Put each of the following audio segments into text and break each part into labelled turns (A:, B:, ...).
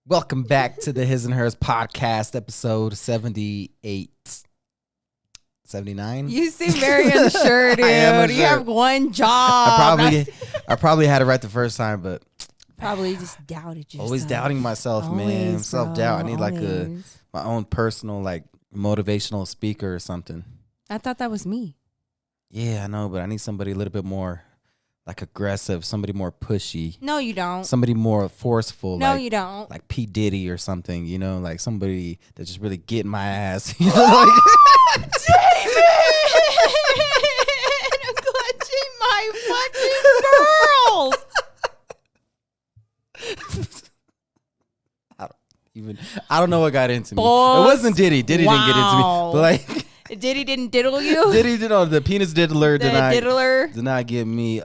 A: Welcome back to the His and Hers Podcast, episode 78. 79?
B: You seem very unsure, dude.
A: I am unsure.
B: You have one job.
A: I probably had it right the first time, but
B: probably just doubted yourself.
A: always doubting myself, man.
B: Always,
A: Self-doubt. I need
B: always.
A: my own personal motivational speaker or something.
B: I thought that was me.
A: Yeah, I know, but I need somebody a little bit more aggressive, somebody more pushy.
B: No, you don't.
A: Somebody more forceful.
B: No, you don't.
A: Like P. Diddy or something, somebody that just really getting my ass. Damon!
B: I'm clutching my fucking pearls.
A: I don't know what got into me.
B: Boss.
A: It wasn't Diddy. Diddy didn't get into me. But
B: Diddy didn't diddle you?
A: Diddy did the penis diddler
B: diddler
A: did not get me.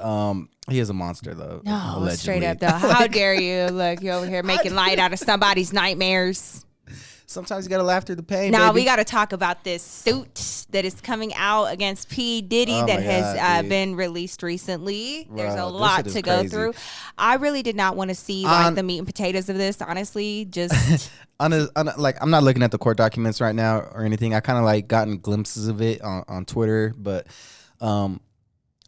A: He is a monster though.
B: No,
A: allegedly.
B: straight up though. How dare you? Look, you over here making light out of somebody's nightmares.
A: Sometimes you gotta laugh through the pain.
B: Now
A: baby.
B: we got to talk about this suit that is coming out against P. Diddy
A: Oh
B: that
A: my
B: has
A: God,
B: been released recently. There's a
A: Bro, this
B: lot
A: shit is
B: to go
A: crazy.
B: through. I really did not want to see the meat and potatoes of this. Honestly, just
A: I'm not looking at the court documents right now or anything. I kind of gotten glimpses of it on Twitter, but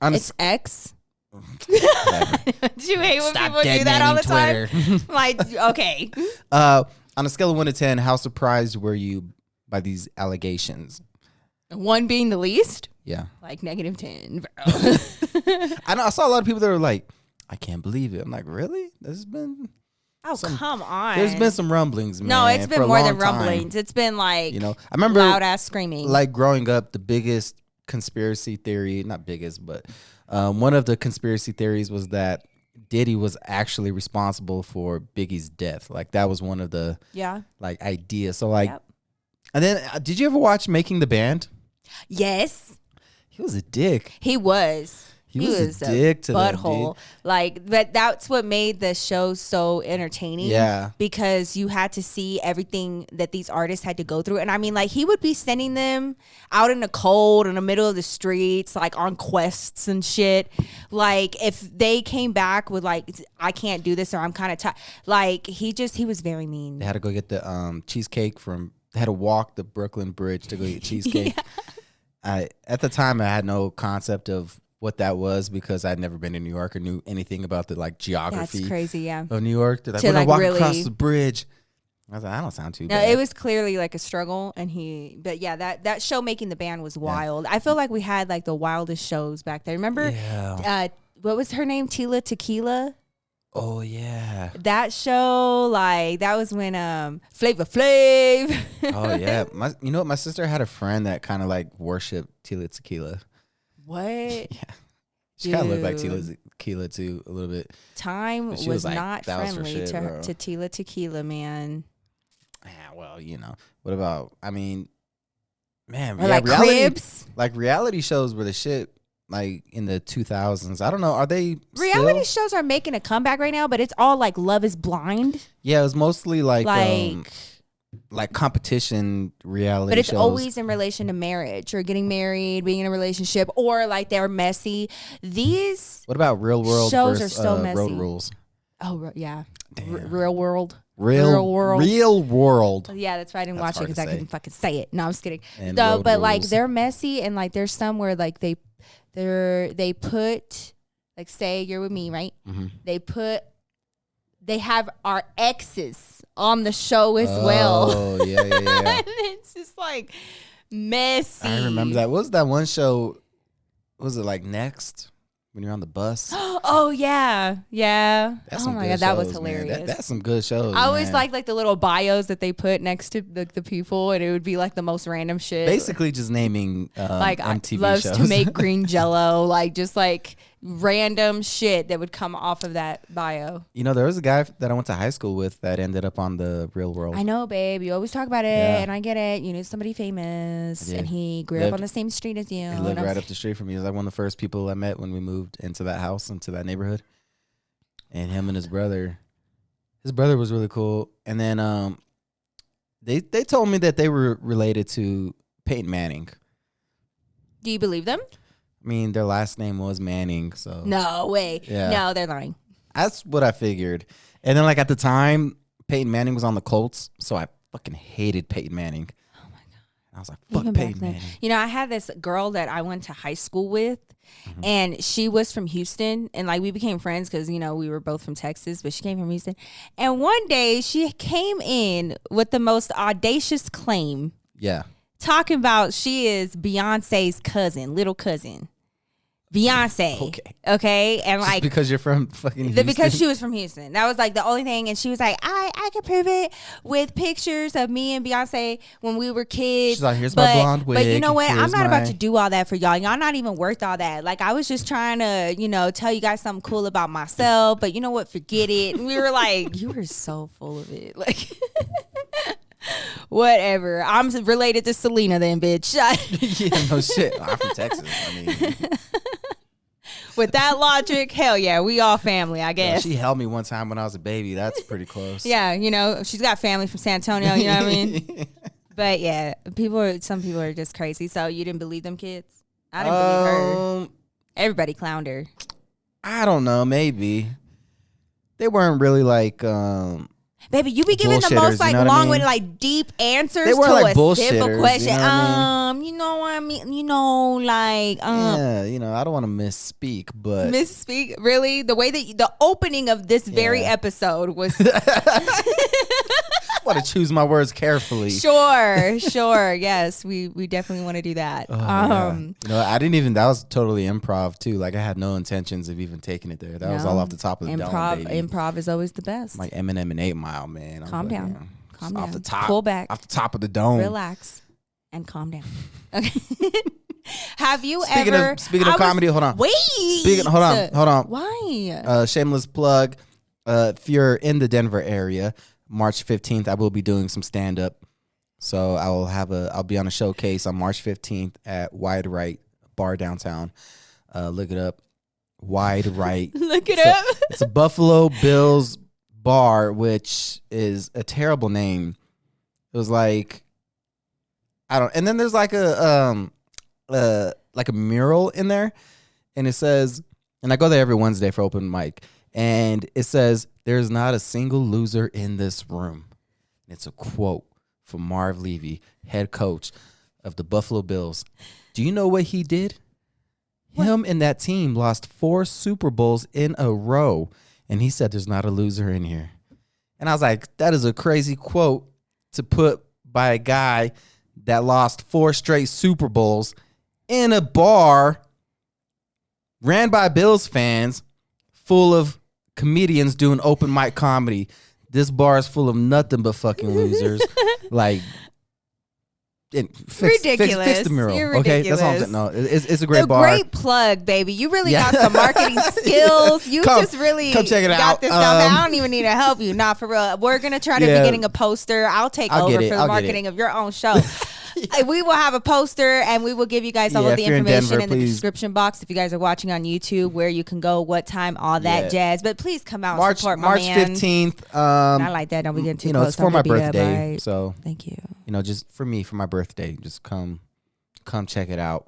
B: it's X. Do you hate when people do that all the time? Like, okay.
A: On a scale of 1 to 10, how surprised were you by these allegations?
B: 1 being the least?
A: Yeah.
B: Like -10, bro.
A: I saw a lot of people that were like, I can't believe it. I'm like, really? There's been
B: come on.
A: There's been some rumblings, man.
B: No, it's been
A: for a
B: more
A: long
B: than rumblings.
A: time.
B: It's been I
A: remember
B: loud ass screaming.
A: Growing up, the biggest conspiracy theory, not biggest, but one of the conspiracy theories was that Diddy was actually responsible for Biggie's death. That was one of the ideas. So
B: Yep.
A: And then did you ever watch Making the Band?
B: Yes.
A: He was a dick.
B: He was.
A: He was a dick to them,
B: butthole. But that's what made the show so entertaining.
A: Yeah.
B: Because you had to see everything that these artists had to go through. And I mean, he would be sending them out in the cold, in the middle of the streets, on quests and shit. If they came back with I can't do this or I'm kind of tired. He was very mean.
A: They had to go get the cheesecake they had to walk the Brooklyn Bridge to go get cheesecake. Yeah. At the time, I had no concept of what that was because I'd never been to New York or knew anything about the geography.
B: That's crazy, yeah.
A: Of New York. They're we're gonna walk across the bridge. I was like, I don't sound too bad.
B: No, it was clearly a struggle, but yeah, that show Making the Band was wild. I feel like we had the wildest shows back there. Remember?
A: Yeah.
B: What was her name? Tila Tequila.
A: Oh yeah.
B: That show, that was when Flavor Flav.
A: Oh yeah. My sister had a friend that kind of worshipped Tila Tequila.
B: What?
A: Yeah. She kind of looked like Tila Tequila too, a little bit.
B: Time was not friendly
A: shit,
B: to Tila Tequila, man.
A: Yeah, well, what about, man,
B: or
A: reality,
B: Cribs?
A: Reality shows were the shit, in the 2000s. I don't know, are they
B: reality
A: still?
B: shows are making a comeback right now, but it's all Love is Blind.
A: Yeah, it was mostly competition reality
B: but it's
A: shows.
B: always in relation to marriage or getting married, being in a relationship, or they're messy. These
A: what about Real World
B: shows
A: versus,
B: are so messy.
A: Road Rules?
B: Oh yeah.
A: Damn.
B: Real World.
A: Real World.
B: Yeah, that's right. I didn't watch it because I couldn't fucking say it. No, I'm just kidding.
A: And
B: So,
A: Road
B: but
A: Rules.
B: they're messy, and there's some where they put say you're with me, right?
A: Mm-hmm.
B: They have our exes on the show as well.
A: Oh yeah.
B: And it's just messy.
A: I remember that. What was that one show? Was it Next? When you're on the bus.
B: Oh yeah.
A: That's
B: oh
A: some
B: my
A: good
B: God, that was
A: shows, man.
B: hilarious.
A: That's some good shows.
B: I always like the little bios that they put next to the people, and it would be the most random shit.
A: Basically, just naming MTV
B: loves
A: shows.
B: to make green jello, just random shit that would come off of that bio.
A: There was a guy that I went to high school with that ended up on the Real World.
B: I know, babe. You always talk about it, and I get it. You knew somebody famous, and he grew up on the same street as you.
A: He lived right up the street from me. He was one of the first people I met when we moved into that house, into that neighborhood. And him and his brother was really cool. And then they told me that they were related to Peyton Manning.
B: Do you believe them?
A: Their last name was Manning, so
B: No way.
A: Yeah.
B: No, they're lying.
A: that's what I figured. And then at the time, Peyton Manning was on the Colts, so I fucking hated Peyton Manning.
B: Oh my God.
A: I was like, fuck
B: Even back
A: Peyton
B: then.
A: Manning.
B: You know, I had this girl that I went to high school with, and she was from Houston, and like we became friends because, you know, we were both from Texas, but she came from Houston. And one day she came in with the most audacious claim,
A: Yeah.
B: talking about she is Beyonce's cousin, little cousin. Beyonce. Okay. And
A: Just
B: like,
A: because you're from fucking Houston?
B: because she was from Houston. That was like the only thing. And she was like, I could prove it with pictures of me and Beyonce when we were kids.
A: She's like, here's my blonde wig.
B: But you know what? I'm
A: here's
B: not about
A: my-
B: to do all that for y'all. Y'all not even worth all that. Like, I was just trying to, you know, tell you guys something cool about myself. But you know what? Forget it. And we were like, you were so full of it. Like, whatever. I'm related to Selena then, bitch.
A: Yeah, no shit. I'm from Texas. I mean,
B: With that logic, hell yeah, we all family, I guess.
A: she held me one time when I was a baby. That's pretty close.
B: Yeah, you know, she's got family from San Antonio, you know what I mean? But yeah, some people are just crazy. So you didn't believe them kids? I didn't believe her. Everybody clowned her.
A: I don't know. Maybe they weren't really like.
B: Baby, you be giving the
A: Bullshitters,
B: most like
A: you know what I
B: long-winded,
A: mean?
B: like deep answers
A: They
B: to
A: weren't like
B: a simple
A: bullshitters,
B: question.
A: you know what I
B: You know what I mean? You know, like
A: Yeah, you know, I don't want to misspeak, but
B: misspeak. Really, the way that the opening of this very
A: Yeah.
B: episode was.
A: I want to choose my words carefully.
B: Sure. Yes, we definitely want to do that.
A: Oh, yeah. You know, I didn't even. That was totally improv too. Like I had no intentions of even taking it there. That was all off the top of the dome, baby.
B: Improv is always the best.
A: Like Eminem and 8 Mile, man. I was
B: Calm
A: like,
B: down.
A: man,
B: Calm
A: just
B: down.
A: off the top.
B: Pull back.
A: Off the top of the dome.
B: Relax and calm down. Okay. Have you
A: Speaking
B: ever?
A: of comedy, hold on.
B: Wait.
A: Hold on.
B: Why?
A: Shameless plug. If you're in the Denver area, March 15th, I will be doing some stand up. So I'll be on a showcase on March 15th at Wide Right Bar downtown. Look it up. Wide Right.
B: Look it up.
A: It's a Buffalo Bills bar, which is a terrible name. It was like, and then there's like a mural in there, and it says, and I go there every Wednesday for open mic, and it says, "There's not a single loser in this room." And it's a quote from Marv Levy, head coach of the Buffalo Bills. Do you know what he did? What? Him and that team lost 4 Super Bowls in a row, and he said, "There's not a loser in here." And I was like, that is a crazy quote to put by a guy that lost 4 straight Super Bowls in a bar ran by Bills fans, full of comedians doing open mic comedy. This bar is full of nothing but fucking losers. Like,
B: Ridiculous.
A: Fix the mural.
B: You're
A: okay,
B: ridiculous.
A: that's all I'm saying. No, it's a great bar.
B: Great plug, baby. You really got some marketing skills. You just really
A: come check it
B: got
A: out.
B: this stuff. I don't even need to help you. Not for real. We're gonna try to be getting a poster. I'll take over for the marketing of your own show. We will have a poster, and we will give you guys all of the information in the description box if you guys are watching on YouTube, where you can go, what time, all that jazz. But please come out and support my man.
A: March 15th.
B: I like that. Don't be getting too close.
A: It's for my birthday, so
B: thank you.
A: Just for me, for my birthday, just come check it out.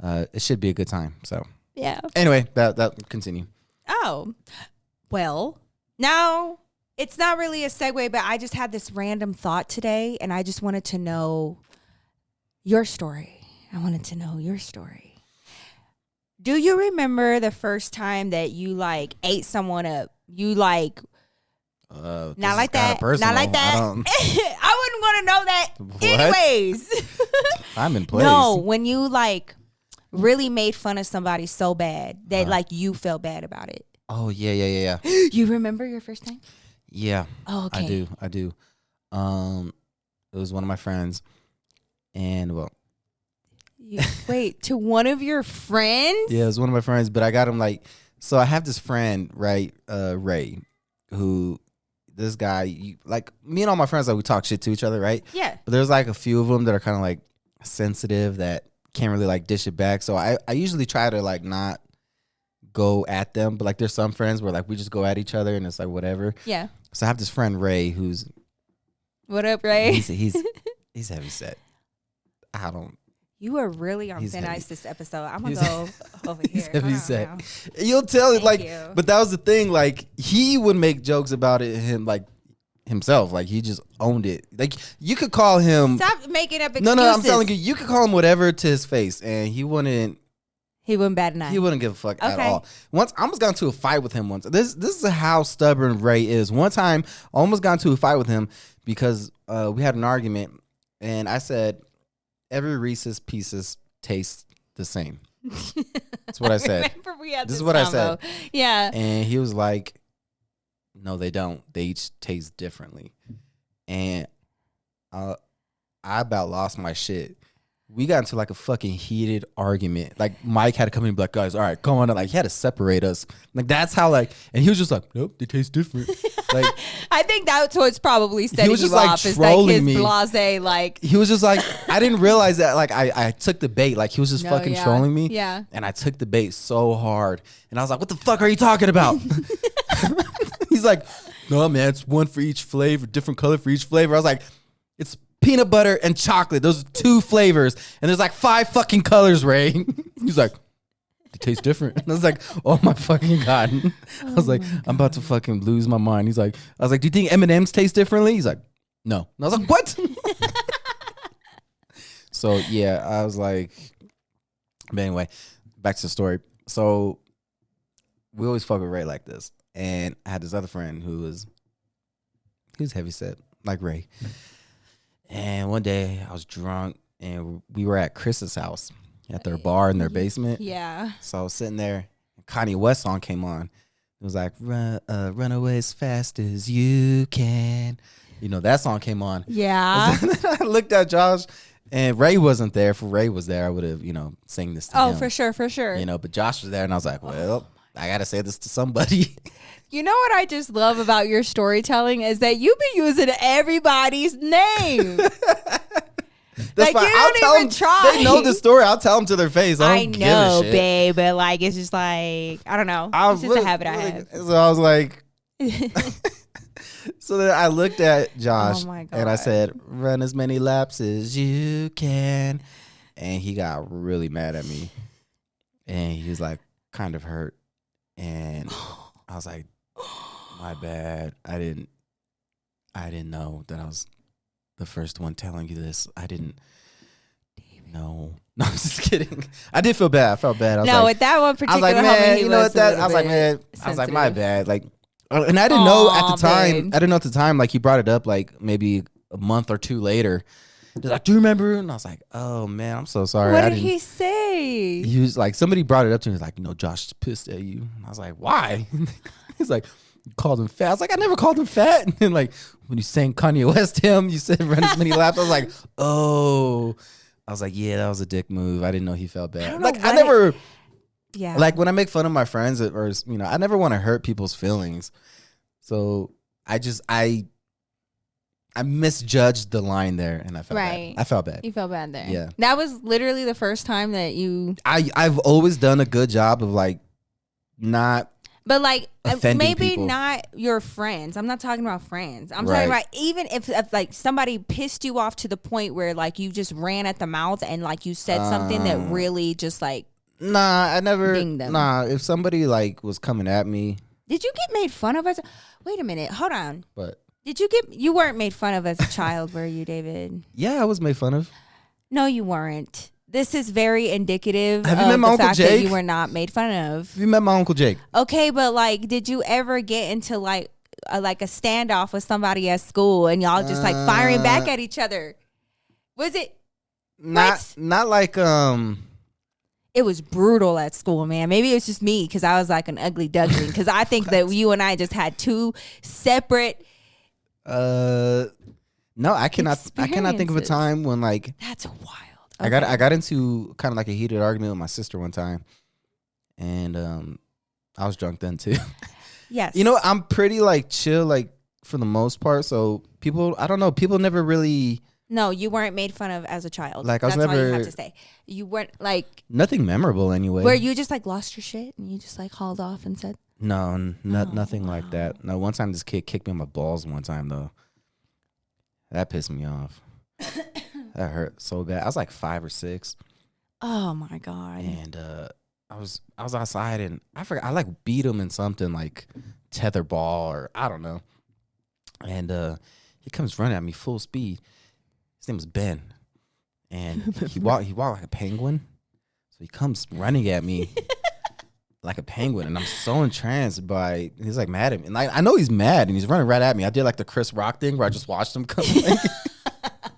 A: It should be a good time. So
B: yeah.
A: Anyway, that continue.
B: Oh, well, now it's not really a segue, but I just had this random thought today, and I just wanted to know your story. I wanted to know your story. Do you remember the first time that you like ate someone up? You like not like that. Not like that. I wouldn't want to know that.
A: What?
B: Anyways.
A: I'm in place.
B: No, when you like really made fun of somebody so bad that like you felt bad about it.
A: Oh yeah.
B: You remember your first time?
A: Yeah.
B: Oh, okay.
A: I do. It was one of my friends, and
B: wait, to one of your friends?
A: Yeah, it was one of my friends, but I got him like, so I have this friend, right, Ray, who, this guy, like, me and all my friends, like, we talk shit to each other, right?
B: Yeah.
A: But there's like a few of them that are kind of like sensitive that can't really like dish it back. So I usually try to like not go at them, but like there's some friends where like we just go at each other and it's like whatever.
B: Yeah.
A: So I have this friend Ray who's,
B: what up, Ray?
A: He's heavy set.
B: You were really on thin ice this episode. I'm gonna go over here.
A: He's heavy set. You'll tell it like, but that was the thing. Like he would make jokes about it. Him like himself. Like he just owned it. Like you could call him.
B: Stop making up excuses.
A: No, I'm telling you, you could call him whatever to his face, and he wouldn't.
B: He wouldn't bat an eye.
A: He wouldn't give a fuck at all. Once I almost got into a fight with him once. This is how stubborn Ray is. One time, I almost got into a fight with him because we had an argument, and I said every Reese's Pieces tastes the same. That's what I said.
B: Remember we had
A: this is what
B: combo.
A: I said.
B: Yeah.
A: And he was like, "No, they don't. They each taste differently." And I about lost my shit. We got into like a fucking heated argument. Like Mike had to come in and be like, guys, all right, come on. Like he had to separate us. Like that's how like, and he was just like, nope, they taste different. Like
B: I think that's what's probably setting
A: he was just
B: you
A: like
B: off. Is
A: trolling
B: like his
A: me.
B: blase like.
A: He was just like, I didn't realize that. Like I took the bait. Like he was just fucking trolling me.
B: Yeah.
A: And I took the bait so hard. And I was like, what the fuck are you talking about? He's like, no, man, it's one for each flavor, different color for each flavor. I was like, it's peanut butter and chocolate. Those are 2 flavors. And there's like 5 fucking colors, Ray. He's like, they taste different. And I was like, oh my fucking God. I was like, I'm about to fucking lose my mind. I was like, do you think M&M's taste differently? He's like, no. And I was like, what? So yeah, I was like, but anyway, back to the story. So we always fuck with Ray like this. And I had this other friend he was heavy set, like Ray. And one day I was drunk and we were at Chris's house at their bar in their basement.
B: Yeah.
A: So I was sitting there. And Kanye West song came on. It was like, run away as fast as you can. You know, that song came on.
B: Yeah.
A: I looked at Josh and Ray wasn't there. If Ray was there, I would have, sang this to him.
B: Oh, for sure.
A: But Josh was there and I was like, well, I got to say this to somebody.
B: You know what I just love about your storytelling is that you be using everybody's name.
A: That's
B: like
A: fine.
B: you
A: I'll
B: don't
A: tell
B: even
A: them,
B: try.
A: They know the story. I'll tell them to their face. I don't give a shit.
B: babe, but like it's just like I don't know. It's just a habit I have.
A: So I was like, so then I looked at Josh
B: Oh my God.
A: and I said, "Run as many laps as you can," and he got really mad at me, and he was like, kind of hurt, and I was like, "My bad. I didn't know that I was the first one telling you this. I didn't know." No, I'm just kidding. I did feel bad. I felt bad. I was
B: with that one particular,
A: I was like, man,
B: homie,
A: you know what? That I was like, man, I was like, my bad. Like, and I didn't know at the time.
B: Babe.
A: I didn't know at the time. Like, he brought it up like maybe a month or 2 later. He's like, do you remember? And I was like, oh man, I'm so sorry.
B: What did he say?
A: He was like, somebody brought it up to me. He was like, Josh is pissed at you. And I was like, why? He's like, you called him fat. I was like, I never called him fat. And then like when you sang Kanye West hymn, you said run as many laps. I was like, oh. I was like, yeah, that was a dick move. I didn't know he felt bad. I never, like when I make fun of my friends or I never want to hurt people's feelings. So I misjudged the line there and I felt bad. I felt bad.
B: You felt bad there.
A: Yeah.
B: That was literally the first time that you.
A: I've always done a good job of like not.
B: But like maybe
A: people.
B: not your friends. I'm not talking about friends. I'm talking about even if like somebody pissed you off to the point where like you just ran at the mouth and like you said something that really just like.
A: Nah, I never.
B: Dinged them.
A: Nah, if somebody like was coming at me.
B: Did you get made fun of as? Wait a minute, hold on.
A: But
B: you weren't made fun of as a child, were you, David?
A: Yeah, I was made fun of.
B: No, you weren't. This is very indicative
A: Have you
B: of
A: met my
B: the
A: Uncle
B: fact
A: Jake?
B: that you were not made fun of.
A: Have you met my Uncle Jake?
B: Okay, but like, did you ever get into like a standoff with somebody at school and y'all just like firing back at each other? Was it
A: not like
B: It was brutal at school, man. Maybe it was just me because I was like an ugly duckling. Because I think that you and I just had 2 separate.
A: No, I cannot think of a time when like
B: That's wild.
A: Okay. I got into kind of like a heated argument with my sister one time, and I was drunk then too.
B: Yes.
A: I'm pretty like chill like for the most part. So people never really.
B: No, you weren't made fun of as a child.
A: Like I was
B: That's all you
A: never.
B: have to say. You weren't like
A: Nothing memorable anyway.
B: where you just like lost your shit and you just like hauled off and said.
A: No, nothing like that. No, one time this kid kicked me in my balls one time though. That pissed me off. That hurt so bad. I was like 5 or 6.
B: Oh my God.
A: And I was outside and I forgot I like beat him in something like tetherball or I don't know. And he comes running at me full speed. His name was Ben. And he walked like a penguin. So he comes running at me like a penguin. And I'm so entranced by, he's like mad at me. And I know he's mad and he's running right at me. I did like the Chris Rock thing where I just watched him come.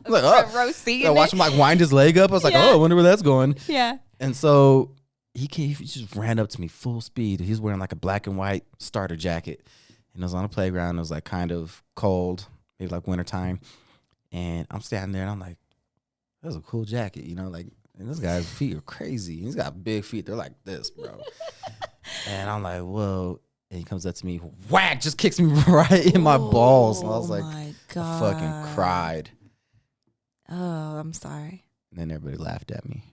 A: Like, I watched him like wind his leg up. I was like, oh, I wonder where that's going.
B: Yeah.
A: And so he just ran up to me full speed. He's wearing like a black and white starter jacket. And I was on the playground. It was like kind of cold, maybe like wintertime. And I'm standing there and I'm like, that's a cool jacket, you know? Like, and this guy's feet are crazy. He's got big feet. They're like this, bro. And I'm like, whoa. And he comes up to me, whack, just kicks me right in my balls. And I was like,
B: my God.
A: I fucking cried.
B: Oh, I'm sorry.
A: And then everybody laughed at me.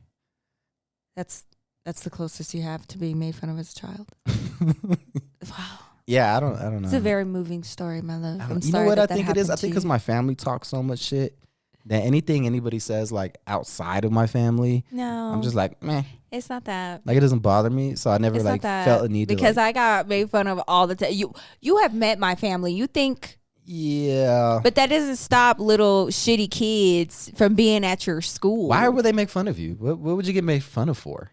B: That's the closest you have to being made fun of as a child. Wow.
A: Yeah, I don't know.
B: It's a very moving story, my love. I'm
A: you
B: sorry
A: know what
B: that
A: I think it is? I think
B: because
A: because my family talks so much shit that anything anybody says like outside of my family,
B: no,
A: I'm just like, meh.
B: It's not that.
A: Like it doesn't bother me. So I never
B: It's
A: like
B: not that.
A: felt a need
B: because
A: to
B: I got made fun of all the time. You have met my family. You think.
A: Yeah.
B: But that doesn't stop little shitty kids from being at your school.
A: Why would they make fun of you? What would you get made fun of for?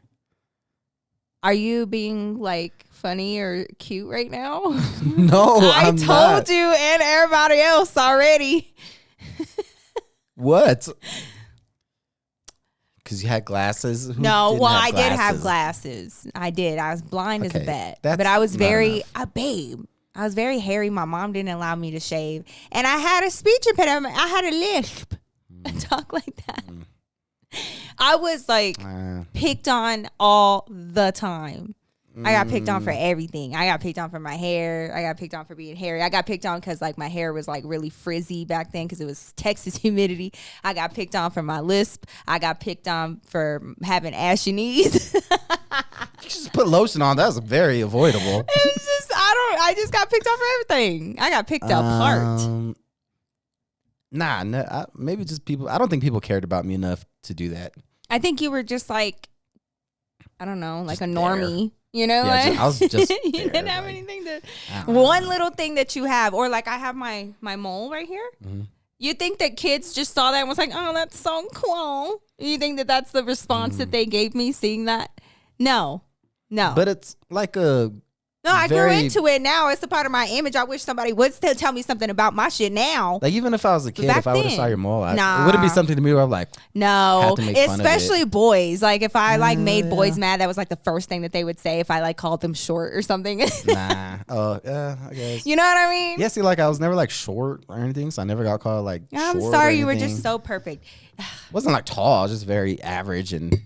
B: Are you being like funny or cute right now?
A: No,
B: I
A: I'm
B: told
A: not.
B: you and everybody else already.
A: What? Because you had glasses? Who
B: No,
A: didn't
B: well,
A: have
B: I did have
A: glasses?
B: glasses. I did. I was blind as a
A: Okay,
B: bat.
A: that's
B: But I was
A: not
B: very,
A: enough.
B: babe, I was very hairy. My mom didn't allow me to shave. And I had a speech impediment. I had a lisp. I talk like that. I was like picked on all the time. I got picked on for everything. I got picked on for my hair. I got picked on for being hairy. I got picked on because like my hair was like really frizzy back then because it was Texas humidity. I got picked on for my lisp. I got picked on for having ashy knees.
A: You just put lotion on. That was very avoidable.
B: It was just I just got picked on for everything. I got picked apart.
A: Nah, maybe just people. I don't think people cared about me enough to do that.
B: I think you were just like, I don't know, like
A: Just
B: a normie. You know,
A: Yeah,
B: like,
A: I was just
B: you
A: there,
B: didn't have
A: like,
B: anything to.
A: I don't know.
B: One little thing that you have, or like I have my mole right here.
A: Mm-hmm.
B: You think that kids just saw that and was like, "Oh, that's so cool." You think that that's the response that they gave me seeing that? No.
A: But it's like a
B: No, I grew
A: very-
B: into it now. It's a part of my image. I wish somebody would still tell me something about my shit now.
A: like even if I was a kid,
B: back
A: if I would have
B: then,
A: saw your mole, it
B: nah.
A: wouldn't be something to me where I'm like,
B: No,
A: Had to make fun of it.
B: especially boys. Like if I like made
A: yeah.
B: boys mad, that was like the first thing that they would say if I like called them short or something.
A: nah. Oh, yeah, I guess.
B: You know what I mean?
A: Yeah, see, like I was never like short or anything, so I never got called like.
B: I'm
A: short
B: sorry,
A: or
B: you were
A: anything.
B: just so perfect.
A: Wasn't like tall. I was just very average, and I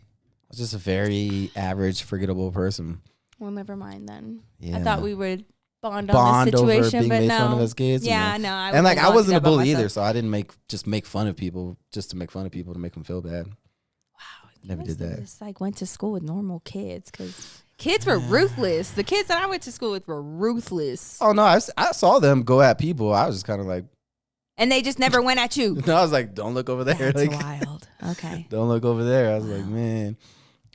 A: was just a very average, forgettable person.
B: Well, never mind then.
A: Yeah.
B: I thought we would bond on
A: Bond
B: this
A: over
B: situation,
A: being
B: but
A: made
B: no.
A: fun of as kids.
B: Yeah,
A: and,
B: no.
A: and like I wasn't a bully either,
B: myself.
A: so I didn't make fun of people just to make fun of people to make them feel bad.
B: Wow,
A: Never
B: you
A: did
B: must have
A: that.
B: Just like went to school with normal kids because kids were ruthless. The kids that I went to school with were ruthless,
A: Oh no, I saw them go at people. I was just kind of like,
B: and they just never went at you.
A: no, I was like, don't look over there.
B: That's
A: Like,
B: wild. Okay.
A: don't look over there. I was like, man,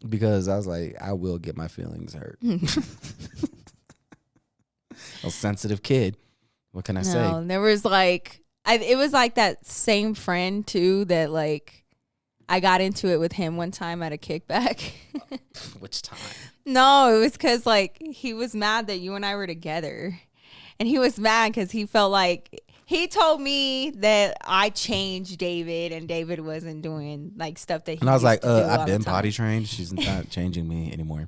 A: because I was like, I will get my feelings hurt. A sensitive kid. What can I say?
B: No, there was like, it was like that same friend too that like I got into it with him one time at a kickback.
A: Which time?
B: No, it was because like he was mad that you and I were together, and he was mad because he felt like he told me that I changed David, and David wasn't doing like stuff that he.
A: And I was
B: used
A: like,
B: to do all
A: I've
B: the
A: been
B: time.
A: potty trained. She's not changing me anymore.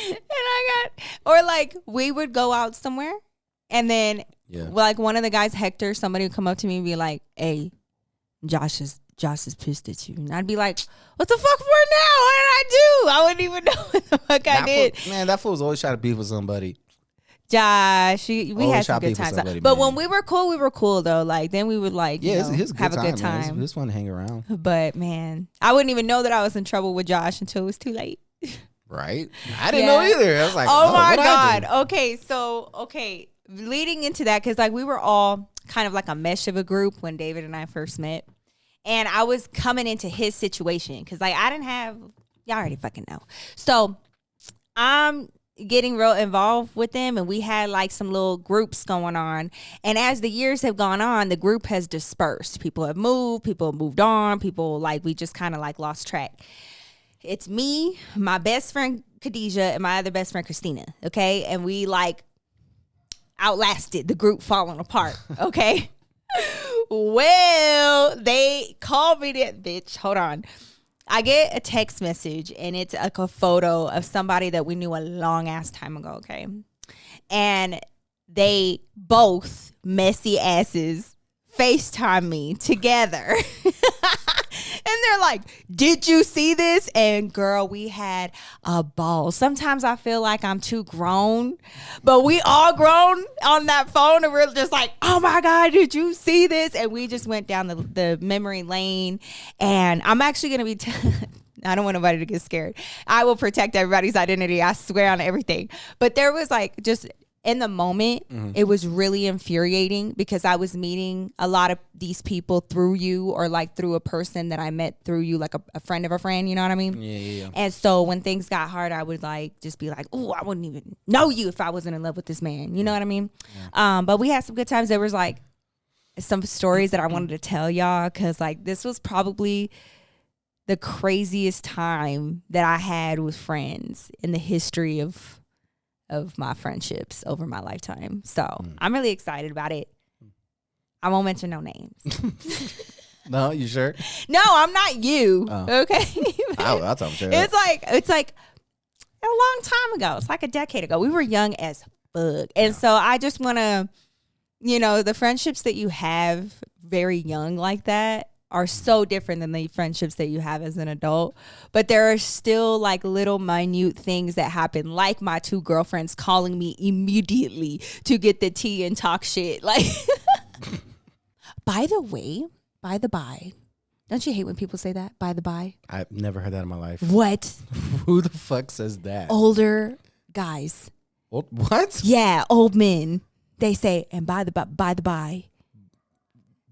B: And I got, or like we would go out somewhere, and then
A: Yeah.
B: like one of the guys, Hector, somebody would come up to me and be like, "Hey, Josh is pissed at you," and I'd be like, "What the fuck for now? What did I do? I wouldn't even know what the fuck I did."
A: That fool was always trying to beef with somebody.
B: Josh, we
A: Always
B: had
A: try
B: some
A: to
B: good
A: be for
B: times.
A: somebody,
B: But
A: man.
B: when we were cool though. Like then we would like
A: Yeah,
B: you know,
A: it's a
B: have a good
A: man.
B: time.
A: It's fun to hang around.
B: But man, I wouldn't even know that I was in trouble with Josh until it was too late.
A: Right? I didn't
B: Yeah.
A: know either. I was like,
B: Oh my
A: what'd I
B: God.
A: do?
B: Okay, leading into that, because like we were all kind of like a mesh of a group when David and I first met. And I was coming into his situation because like I didn't have, y'all already fucking know. So getting real involved with them, and we had like some little groups going on. And as the years have gone on, the group has dispersed. People have moved on, people like we just kind of like lost track. It's me, my best friend Khadijah, and my other best friend Christina, okay? And we like outlasted the group falling apart, okay? Well, they called me that bitch. Hold on. I get a text message, and it's like a photo of somebody that we knew a long ass time ago, okay? And they both, messy asses, FaceTime me together. And they're like, did you see this? And girl, we had a ball. Sometimes I feel like I'm too grown, but we all grown on that phone, and we're just like, oh my God, did you see this? And we just went down the memory lane. And I'm actually going to be I don't want nobody to get scared. I will protect everybody's identity. I swear on everything. But there was like just in the moment, it was really infuriating because I was meeting a lot of these people through you, or like through a person that I met through you, like a friend of a friend, you know what I mean?
A: Yeah.
B: And so when things got hard, I would like just be like, oh, I wouldn't even know you if I wasn't in love with this man. You know what I mean? Yeah. But we had some good times. There was like some stories that I wanted to tell y'all, because like this was probably the craziest time that I had with friends in the history of my friendships over my lifetime. So I'm really excited about it. I won't mention no names.
A: No, you sure?
B: No, I'm not you.
A: Oh.
B: Okay.
A: That's I'm sure.
B: It's like a long time ago. It's like a decade ago. We were young as fuck. And so I just want to, the friendships that you have very young like that are so different than the friendships that you have as an adult. But there are still like little minute things that happen, like my two girlfriends calling me immediately to get the tea and talk shit. Like, by the by, don't you hate when people say that? By the by?
A: I've never heard that in my life.
B: What?
A: Who the fuck says that?
B: Older guys.
A: What?
B: Yeah, old men. They say, and by the by.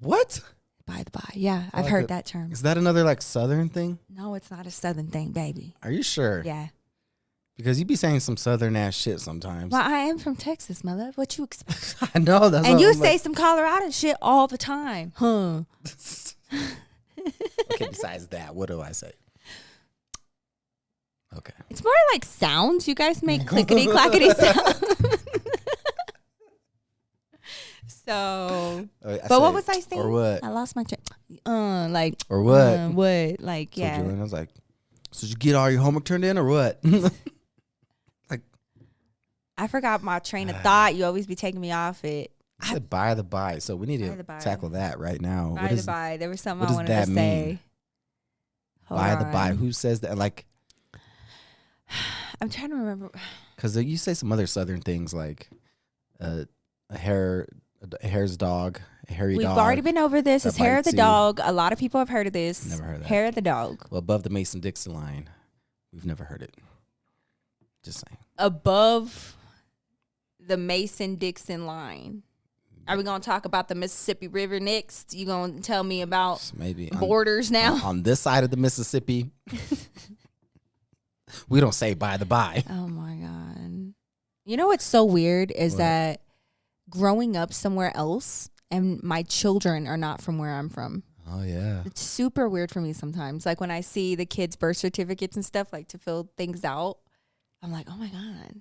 A: What?
B: By the by. Yeah, I've heard that term.
A: Is that another like Southern thing?
B: No, it's not a Southern thing, baby.
A: Are you sure?
B: Yeah.
A: Because you be saying some Southern ass shit sometimes.
B: Well, I am from Texas, my love. What you expect?
A: I know. That's
B: And you
A: I'm
B: say
A: like,
B: some Colorado shit all the time. Huh.
A: Okay, besides that, what do I say? Okay.
B: It's more like sounds. You guys make clickety clackety sounds. So, but what was I saying?
A: Or what?
B: I lost my train.
A: Or what?
B: What? Like,
A: So
B: yeah.
A: Julian was like, so did you get all your homework turned in or what? Like,
B: I forgot my train of thought. You always be taking me off it.
A: I said by the by, so we need to tackle that right now.
B: By the by. There was something
A: what
B: I
A: does
B: wanted
A: that
B: to say.
A: mean?
B: Hold
A: By the
B: on.
A: by, who says that? Like,
B: I'm trying to remember.
A: because you say some other Southern things like a hair's dog, a hairy
B: We've
A: dog.
B: already been over this.
A: that
B: It's hair of the
A: bites you.
B: dog. A lot of people have heard of this.
A: Never heard of that.
B: Hair of the dog.
A: Well, above the Mason-Dixon line, we've never heard it. Just saying.
B: Above the Mason-Dixon line. Are we going to talk about the Mississippi River next? You going to tell me about
A: So maybe
B: borders now?
A: on this side of the Mississippi, we don't say by the by.
B: Oh, my God. You know what's so weird is
A: What?
B: that growing up somewhere else and my children are not from where I'm from.
A: Oh yeah.
B: It's super weird for me sometimes. Like when I see the kids' birth certificates and stuff, like to fill things out, I'm like, oh my God.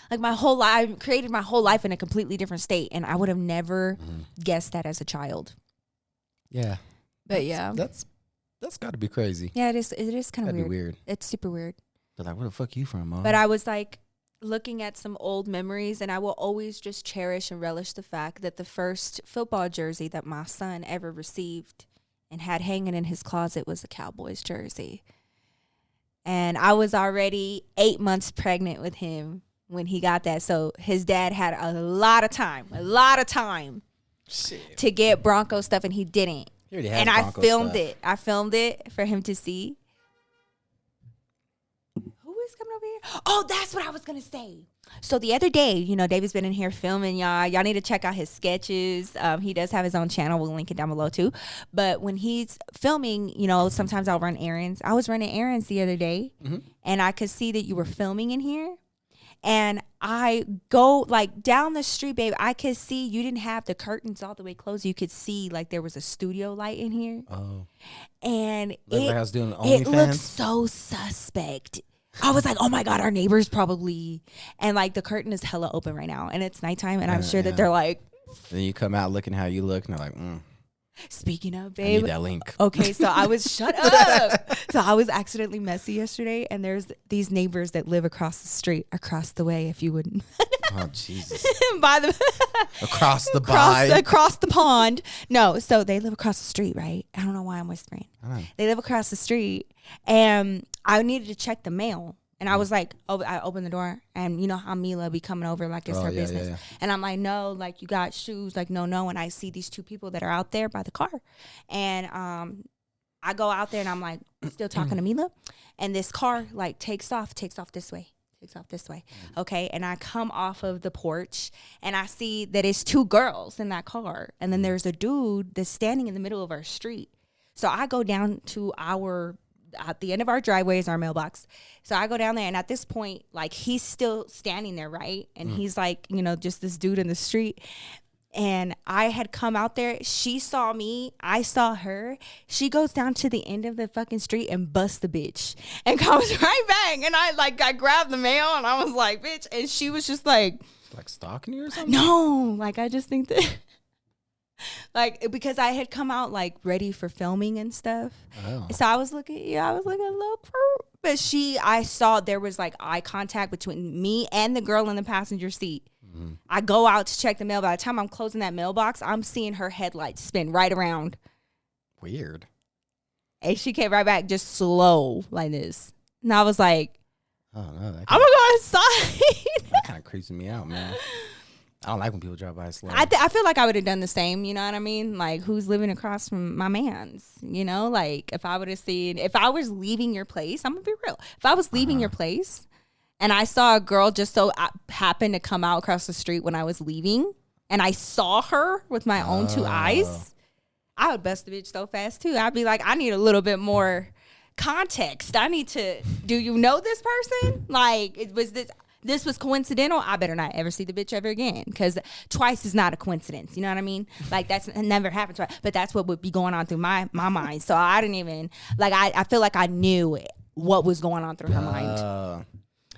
B: Like my whole life, I created my whole life in a completely different state, and I would have never guessed that as a child.
A: Yeah.
B: But yeah.
A: That's got to be crazy.
B: Yeah, it is kind of
A: That'd
B: weird.
A: be weird.
B: It's super weird.
A: They're like, where the fuck you from, Mom?
B: But I was like looking at some old memories, and I will always just cherish and relish the fact that the first football jersey that my son ever received and had hanging in his closet was a Cowboys jersey. And I was already 8 months pregnant with him when he got that. So his dad had a lot of time
A: Shit.
B: to get Bronco stuff, and he didn't.
A: He already has
B: And I
A: Bronco
B: filmed
A: stuff.
B: it. I filmed it for him to see. Who is coming over here? Oh, that's what I was going to say. So the other day, David's been in here filming, y'all. Y'all need to check out his sketches. He does have his own channel. We'll link it down below, too. But when he's filming, sometimes I'll run errands. I was running errands the other day, and I could see that you were filming in here. And I go like down the street, babe. I could see you didn't have the curtains all the way closed. You could see like there was a studio light in here.
A: Oh.
B: And
A: Like I was doing
B: it looked
A: OnlyFans?
B: so suspect. I was like, oh my God, our neighbors probably. And like the curtain is hella open right now. And it's nighttime. And I'm sure that they're like.
A: Then you come out looking how you look. And they're like,
B: Speaking of,
A: I
B: babe.
A: need that link.
B: Okay, so I was shut up. So I was accidentally messy yesterday, and there's these neighbors that live across the street, across the way, if you wouldn't.
A: Oh, Jesus.
B: By the
A: Across the
B: across the pond. No, so they live across the street, right? I don't know why I'm whispering. They live across the street, and I needed to check the mail. And I was like, I opened the door, and you know how Mila be coming over like it's her business. Yeah. And I'm like, no, like you got shoes, like no. And I see these 2 people that are out there by the car, and I go out there and I'm like still talking to Mila, and this car like takes off this way. Okay. And I come off of the porch and I see that it's 2 girls in that car, and then there's a dude that's standing in the middle of our street. So I go down to at the end of our driveway is our mailbox. So I go down there, and at this point, like he's still standing there, right? And he's like, you know, just this dude in the street. And I had come out there. She saw me. I saw her. She goes down to the end of the fucking street and busts the bitch and comes right back. And I grabbed the mail and I was like, bitch. And she was just like
A: stalking you or something?
B: No, like I just think that. Like, because I had come out like ready for filming and stuff. Oh. So I was looking a little crude. But I saw there was like eye contact between me and the girl in the passenger seat. Mm-hmm. I go out to check the mail. By the time I'm closing that mailbox, I'm seeing her headlights spin right around.
A: Weird.
B: And she came right back just slow like this. And I was like,
A: oh no,
B: I'm gonna go inside.
A: That kind of creeps me out, man. I don't like when people drive by slow.
B: I feel like I would have done the same, you know what I mean? Like, who's living across from my man's, you know? Like, if I was leaving your place, I'm going to be real. If I was leaving your place and I saw a girl just so happened to come out across the street when I was leaving, and I saw her with my own 2 eyes, I would bust the bitch so fast, too. I'd be like, I need a little bit more context. I need to, do you know this person? Like, this was coincidental. I better not ever see the bitch ever again, because twice is not a coincidence. You know what I mean? Like, that's never happened twice. But that's what would be going on through my mind. So I didn't even, like, I feel like I knew what was going on through her mind.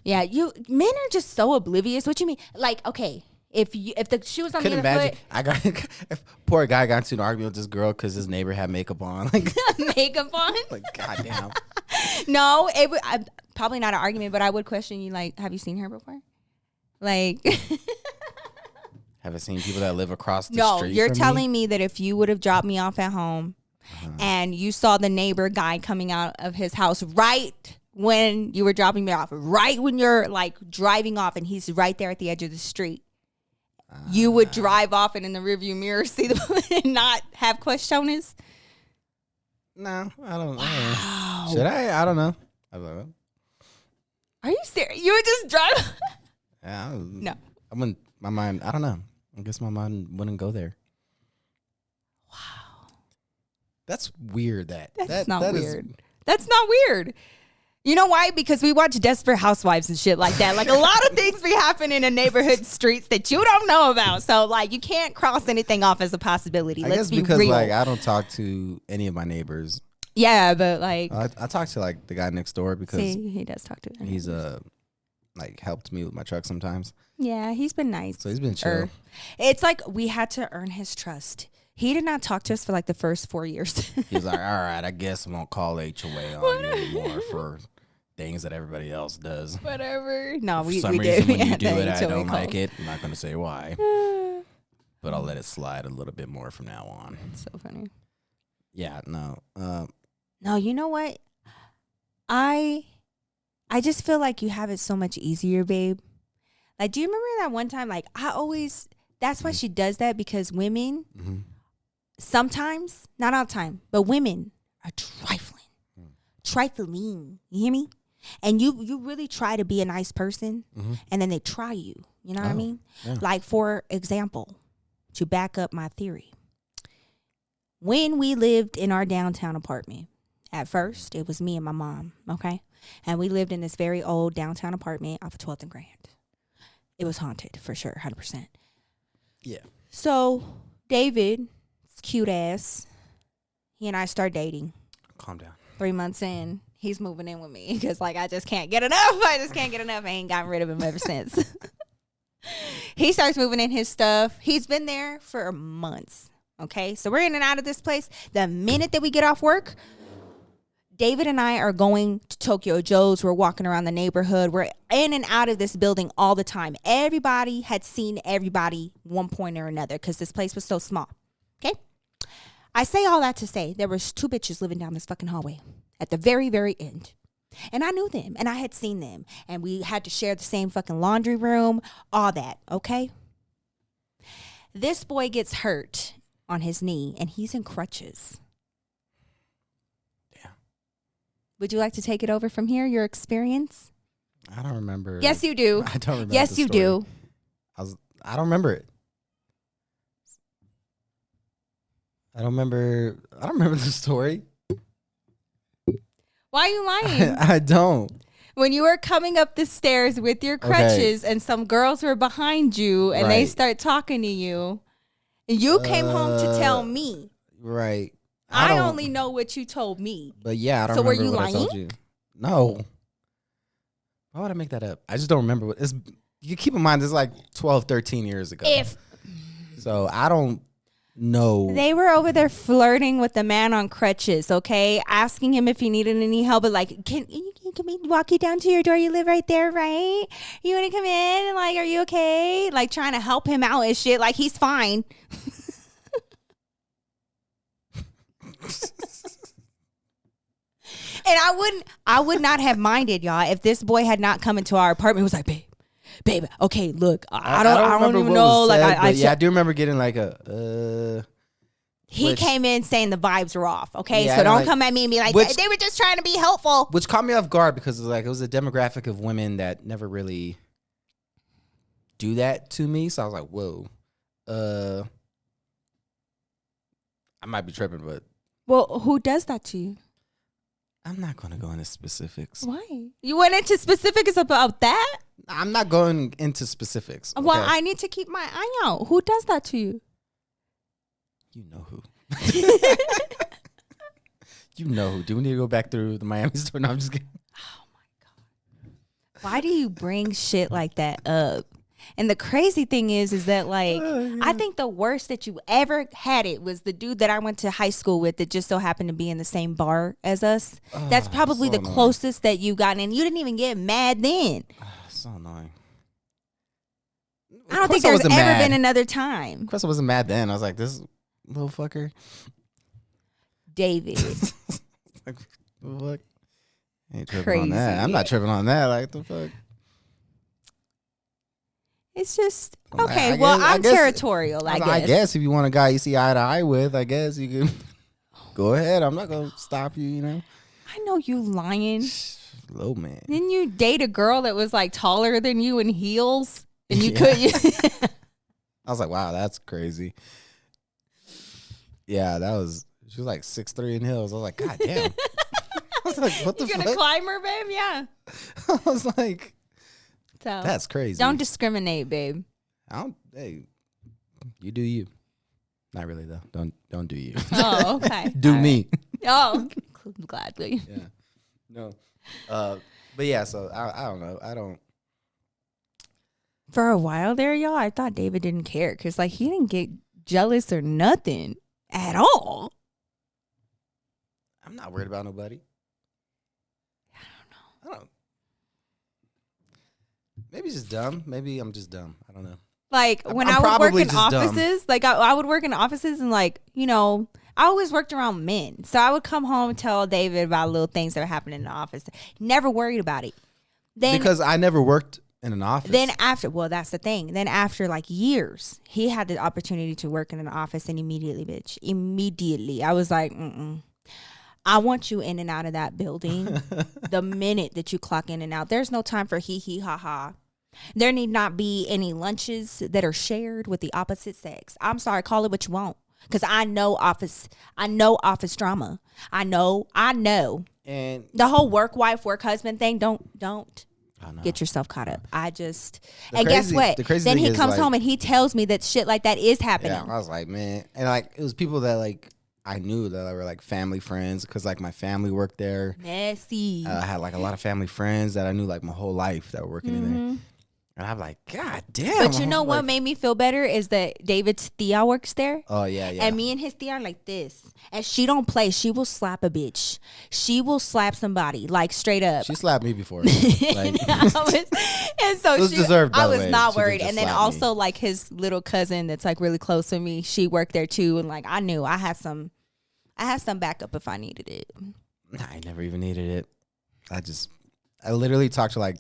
B: Yeah, men are just so oblivious. What you mean? Like, okay, if the shoe was on the other foot.
A: Poor guy got into an argument with this girl because his neighbor had makeup on. Like
B: makeup on?
A: Like, goddamn.
B: No, probably not an argument, but I would question you, like, have you seen her before? Like,
A: haven't seen people that live across the street.
B: No, you're telling me that if you would have dropped me off at home and you saw the neighbor guy coming out of his house right when you were dropping me off, right when you're like driving off and he's right there at the edge of the street, you would drive off and in the rearview mirror see the and not have questions?
A: No, I don't know.
B: Wow.
A: Should I? I don't know.
B: Are you serious? You would just drive?
A: Yeah.
B: No.
A: My mind, I don't know. I guess my mind wouldn't go there.
B: Wow.
A: That's weird.
B: That's not weird. That's not weird. You know why? Because we watch Desperate Housewives and shit like that. Like, a lot of things be happening in neighborhood streets that you don't know about. So, like, you can't cross anything off as a possibility.
A: I
B: Let's
A: guess
B: be
A: because,
B: real.
A: like, I don't talk to any of my neighbors.
B: Yeah, but, like...
A: I talk to, like, the guy next door because...
B: See, he does talk to him.
A: He's, like, helped me with my truck sometimes.
B: Yeah, he's been nice.
A: So he's been chill.
B: It's like we had to earn his trust. He did not talk to us for like the first 4 years.
A: He's like, all right, I guess I'm going to call HOA on you anymore for things that everybody else does.
B: Whatever. No,
A: for some reason, when you do it, I don't like it. I'm not going to say why. But I'll let it slide a little bit more from now on.
B: That's so funny.
A: Yeah, no.
B: No, you know what? I just feel like you have it so much easier, babe. Like, do you remember that one time? Like, that's why she does that, because women, sometimes, not all the time, but women are trifling. Trifling. You hear me? And you really try to be a nice person, and then they try you. You know what I mean? Yeah. Like, for example, to back up my theory. When we lived in our downtown apartment, at first, it was me and my mom, okay? And we lived in this very old downtown apartment off of 12th and Grand. it was haunted for sure, 100%.
A: Yeah.
B: So David, cute ass, he and I start dating.
A: Calm down.
B: 3 months in, he's moving in with me because like I just can't get enough. I ain't gotten rid of him ever since. He starts moving in his stuff. He's been there for months. Okay, so we're in and out of this place. The minute that we get off work, David and I are going to Tokyo Joe's. We're walking around the neighborhood. We're in and out of this building all the time. Everybody had seen everybody one point or another because this place was so small. Okay? I say all that to say there was 2 bitches living down this fucking hallway at the very, very end. And I knew them and I had seen them. And we had to share the same fucking laundry room, all that. Okay? This boy gets hurt on his knee and he's in crutches. Would you like to take it over from here, your experience?
A: I don't remember.
B: Yes, you do.
A: I don't remember.
B: Yes, you do.
A: I don't remember it. I don't remember the story.
B: Why are you lying?
A: I don't.
B: When you were coming up the stairs with your crutches and some girls were behind you and they start talking to you, and you came home to tell me.
A: Right.
B: I only know what you told me.
A: But yeah, I don't
B: so
A: remember
B: were you
A: what
B: lying?
A: I told you. No. Why would I make that up? I just don't remember what it's. You keep in mind, this is like 12, 13 years ago. So I don't know.
B: They were over there flirting with the man on crutches, okay? Asking him if he needed any help, but like, can we walk you down to your door? You live right there, right? You want to come in? And like, are you okay? Like trying to help him out and shit. Like he's fine. And I would not have minded, y'all, if this boy had not come into our apartment. It was like, babe, okay, look, I don't even know. Like,
A: I do remember getting like a.
B: He came in saying the vibes were off. Okay, so don't come at me and be like, they were just trying to be helpful.
A: Which caught me off guard because it was a demographic of women that never really do that to me. So I was like, whoa, I might be tripping, but.
B: Well, who does that to you?
A: I'm not going to go into specifics.
B: Why? You went into specifics about that?
A: I'm not going into specifics. Okay?
B: Well, I need to keep my eye out. Who does that to you?
A: You know who. You know who. Do we need to go back through the Miami story? No, I'm just kidding.
B: Oh, my God. Why do you bring shit like that up? And the crazy thing is that, like, I think the worst that you ever had it was the dude that I went to high school with that just so happened to be in the same bar as us. That's probably so the annoying. Closest that you got. And you didn't even get mad then.
A: So annoying.
B: I don't think there's ever been another time.
A: Of course I wasn't mad then. I was like, this little fucker.
B: David.
A: Like, what? I ain't tripping on that. I'm not tripping on that. Like, the fuck?
B: It's just, okay, I'm territorial, I guess.
A: I guess if you want a guy you see eye to eye with, I guess you can go ahead. I'm not going to stop you, you know.
B: I know you lying.
A: Low man.
B: Didn't you date a girl that was like taller than you in heels? And you couldn't.
A: I was like, wow, that's crazy. Yeah, she was like 6'3" in heels. I was like, God damn. I was like, what the fuck?
B: You gonna climb her, babe? Yeah.
A: I was like,
B: so
A: that's crazy.
B: Don't discriminate, babe.
A: Hey, you do you. Not really though. Don't do you.
B: Oh, okay.
A: Do all me.
B: Right. Oh, gladly.
A: Yeah. No. But yeah. So I don't know. I don't.
B: For a while there, y'all, I thought David didn't care because like he didn't get jealous or nothing at all.
A: I'm not worried about nobody. I don't. Maybe it's just dumb. Maybe I'm just dumb. I don't know.
B: Like when I would work in offices, like I would work in offices and like, you know, I always worked around men. So I would come home and tell David about little things that were happening in the office. Never worried about it. Then
A: because I never worked in an office.
B: Then after, well, that's the thing. Then after like years, he had the opportunity to work in an office and immediately, I was like, I want you in and out of that building the minute that you clock in and out. There's no time for hee ha ha. There need not be any lunches that are shared with the opposite sex. I'm sorry, call it what you want. Because I know office drama. I know.
A: And
B: the whole work wife, work husband thing, don't. get yourself caught up. Guess
A: crazy
B: what? Then he comes
A: like,
B: home and he tells me that shit like that is happening.
A: Yeah, I was like, man. And like, it was people that like, I knew that were like family friends because like my family worked there.
B: Messy.
A: I had like a lot of family friends that I knew like my whole life that were working in there. And I'm like, God damn.
B: But you know what made me feel better is that David's Thea works there.
A: Oh, yeah, yeah.
B: And me and his Thea are like this. And she don't play. She will slap a bitch. She will slap somebody, like straight up.
A: She slapped me before. Like,
B: and so
A: it was deserved, by
B: I
A: the
B: was
A: way.
B: not
A: She
B: worried.
A: didn't
B: And
A: just
B: then
A: slap
B: also
A: me.
B: like his little cousin that's like really close to me, she worked there too. And like I knew I had some backup if I needed it.
A: Nah, I never even needed it. I literally talked to like,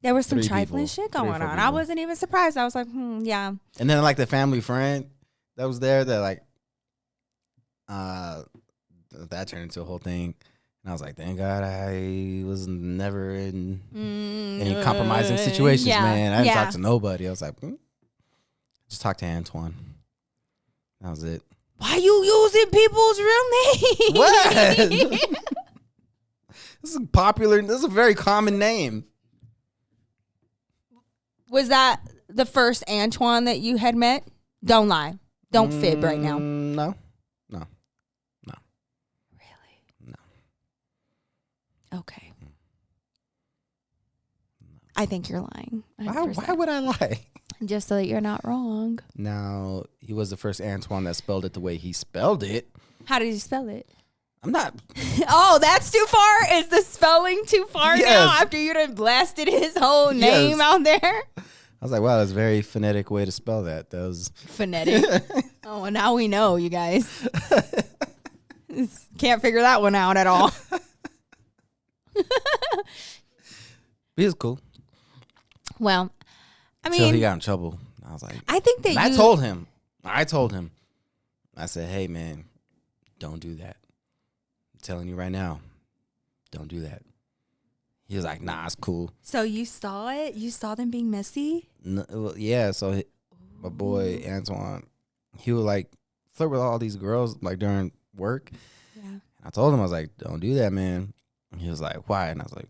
B: There was some
A: 3
B: trifling
A: people,
B: shit
A: 3 or
B: going
A: 4
B: on. I
A: people.
B: wasn't even surprised. I was like, yeah.
A: and then like the family friend that was there that like, that turned into a whole thing. And I was like, thank God I was never in any compromising situations,
B: yeah,
A: man. I didn't
B: yeah.
A: talk to nobody. I was like, just talk to Antoine. That was it.
B: Why you using people's real names?
A: What? This is popular. This is a very common name.
B: Was that the first Antoine that you had met? Don't lie. Don't fib right now.
A: No.
B: Really?
A: No.
B: Okay. I think you're lying.
A: Why would I lie?
B: Just so that you're not wrong.
A: Now, he was the first Antoine that spelled it the way he spelled it.
B: How did you spell it?
A: I'm not.
B: Oh, that's too far? Is the spelling too far
A: Yes.
B: now after you done blasted his whole name out there?
A: I was like, wow, that's a very phonetic way to spell that. That was
B: Phonetic. Oh, well, now we know, you guys. Can't figure that one out at all.
A: He was cool.
B: Well, I
A: Until he
B: mean,
A: got in trouble. I was like,
B: I think that
A: and I told him. I said, hey, man, don't do that. I'm telling you right now, don't do that. He was like, nah, it's cool.
B: So you saw it? You saw them being messy?
A: No, well, yeah, so my boy, Antoine, he would like flirt with all these girls like during work.
B: Yeah.
A: I told him, I was like, don't do that, man. And he was like, why? And I was like,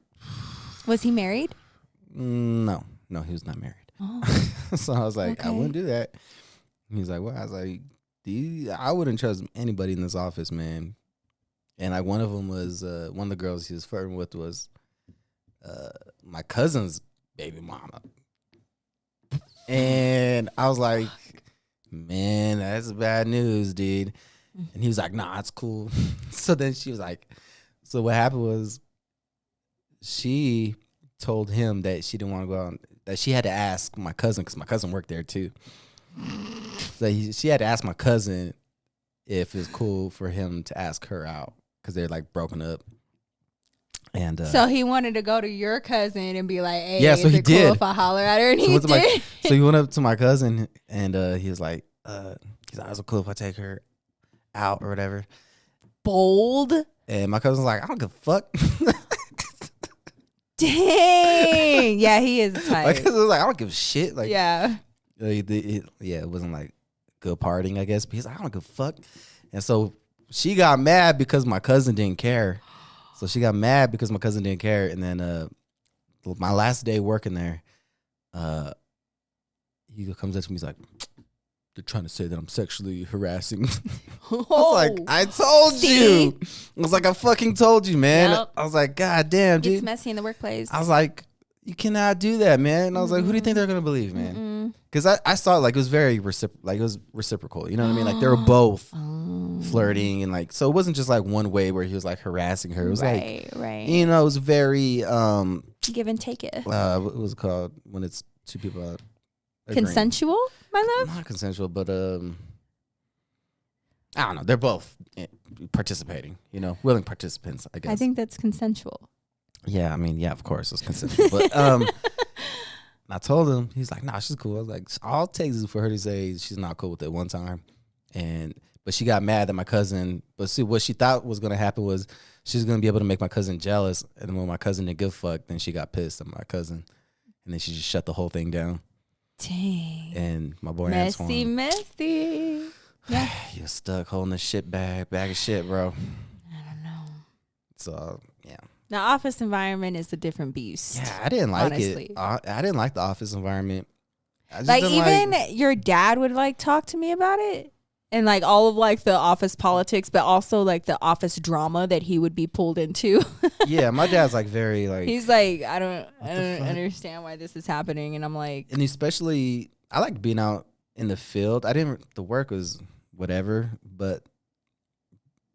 B: Was he married?
A: no, he was not married.
B: Oh.
A: So I was like,
B: Okay.
A: I wouldn't do that. And he's like, well, I was like, I wouldn't trust anybody in this office, man. And like one of them was, one of the girls he was flirting with was my cousin's baby mama. And I was like, man, that's bad news, dude. And he was like, nah, it's cool. So then she was like, so what happened was she told him that she didn't want to go out, that she had to ask my cousin, because my cousin worked there too. So she had to ask my cousin if it's cool for him to ask her out, because they're like broken up. And
B: So he wanted to go to your cousin and be like, hey,
A: yeah, so
B: is
A: he
B: it cool
A: did.
B: if I holler at her? And
A: so
B: he
A: went to
B: did.
A: so he went up to my cousin and he was like, is it cool if I take her out or whatever?
B: Bold.
A: And my cousin's like, I don't give a fuck.
B: Dang. Yeah, he is
A: My
B: tight.
A: cousin was like, I don't give a shit. Like,
B: Yeah.
A: it wasn't like good partying, I guess. But he's like, I don't give a fuck. And so she got mad because my cousin didn't care. So she got mad because my cousin didn't care. And then my last day working there, he comes up to me, he's like, they're trying to say that I'm sexually harassing. I was like, I told
B: See?
A: you. I was like, I fucking told you, man.
B: Yep.
A: I was like, God damn, dude.
B: It's messy in the workplace.
A: I was like, you cannot do that, man. And I was like, who do you think they're gonna believe, man? Because I saw it like it was very reciprocal. You know what I mean? Like they were both flirting and like, so it wasn't just like one way where he was like harassing her. It was
B: right.
A: you know, it was very
B: Give and take it.
A: what was it called when it's two people agreeing?
B: Consensual, my love?
A: Not consensual, but I don't know. They're both participating. You know, willing participants. I guess.
B: I think that's consensual.
A: Yeah, I mean, yeah, of course it's consensual. But I told him, he's like, nah, she's cool. I was like, all it takes is for her to say she's not cool with it one time. But she got mad at my cousin. But see, what she thought was gonna happen was she's gonna be able to make my cousin jealous. And then when my cousin didn't give a fuck, then she got pissed at my cousin. And then she just shut the whole thing down.
B: Dang.
A: And my boy
B: Messy,
A: Antoine,
B: messy. Yeah.
A: he was stuck holding a bag of shit, bro.
B: I don't know.
A: So yeah.
B: The office environment is a different beast.
A: Yeah, I didn't like
B: honestly.
A: it. I didn't like the office environment. I just
B: Like,
A: didn't
B: even your dad would like talk to me about it. And like all of like the office politics, but also like the office drama that he would be pulled into.
A: Yeah, my dad's like very like.
B: He's like, I don't understand why this is happening, and I'm like,
A: and especially I like being out in the field. The work was whatever, but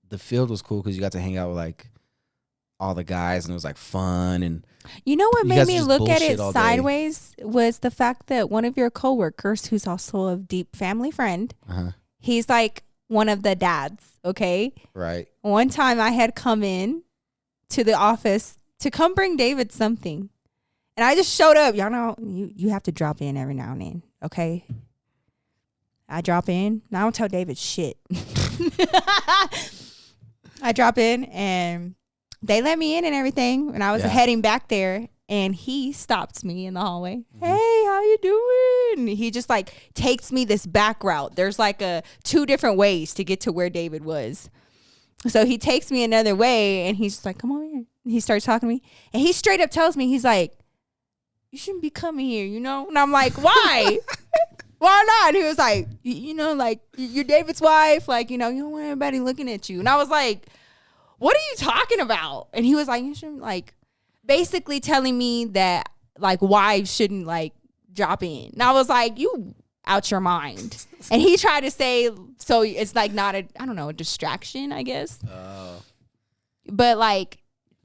A: the field was cool because you got to hang out with like all the guys, and it was like fun. And
B: you know what
A: you
B: made
A: guys
B: me
A: just
B: look at
A: bullshit
B: it
A: all day.
B: sideways was the fact that one of your coworkers, who's also a deep family friend, he's like one of the dads. Okay,
A: right.
B: One time I had come in to the office to come bring David something, and I just showed up. Y'all know you have to drop in every now and then. Okay, I drop in. Now I don't tell David shit. I drop in and they let me in and everything. And I was heading back there, and he stops me in the hallway. Hey, how you doing? And he just like takes me this back route. There's like 2 different ways to get to where David was. So he takes me another way, and he's just like, come on here. And he starts talking to me, and he straight up tells me, he's like, you shouldn't be coming here, you know? And I'm like, why? Why not? And he was like, you know, like, you're David's wife. Like, you know, you don't want everybody looking at you. And I was like, what are you talking about? And he was like, you shouldn't, like, basically telling me that, like, wives shouldn't, like, drop in. And I was like, you out your mind. And he tried to say, so it's, like, not a distraction, I guess. Oh. But, like,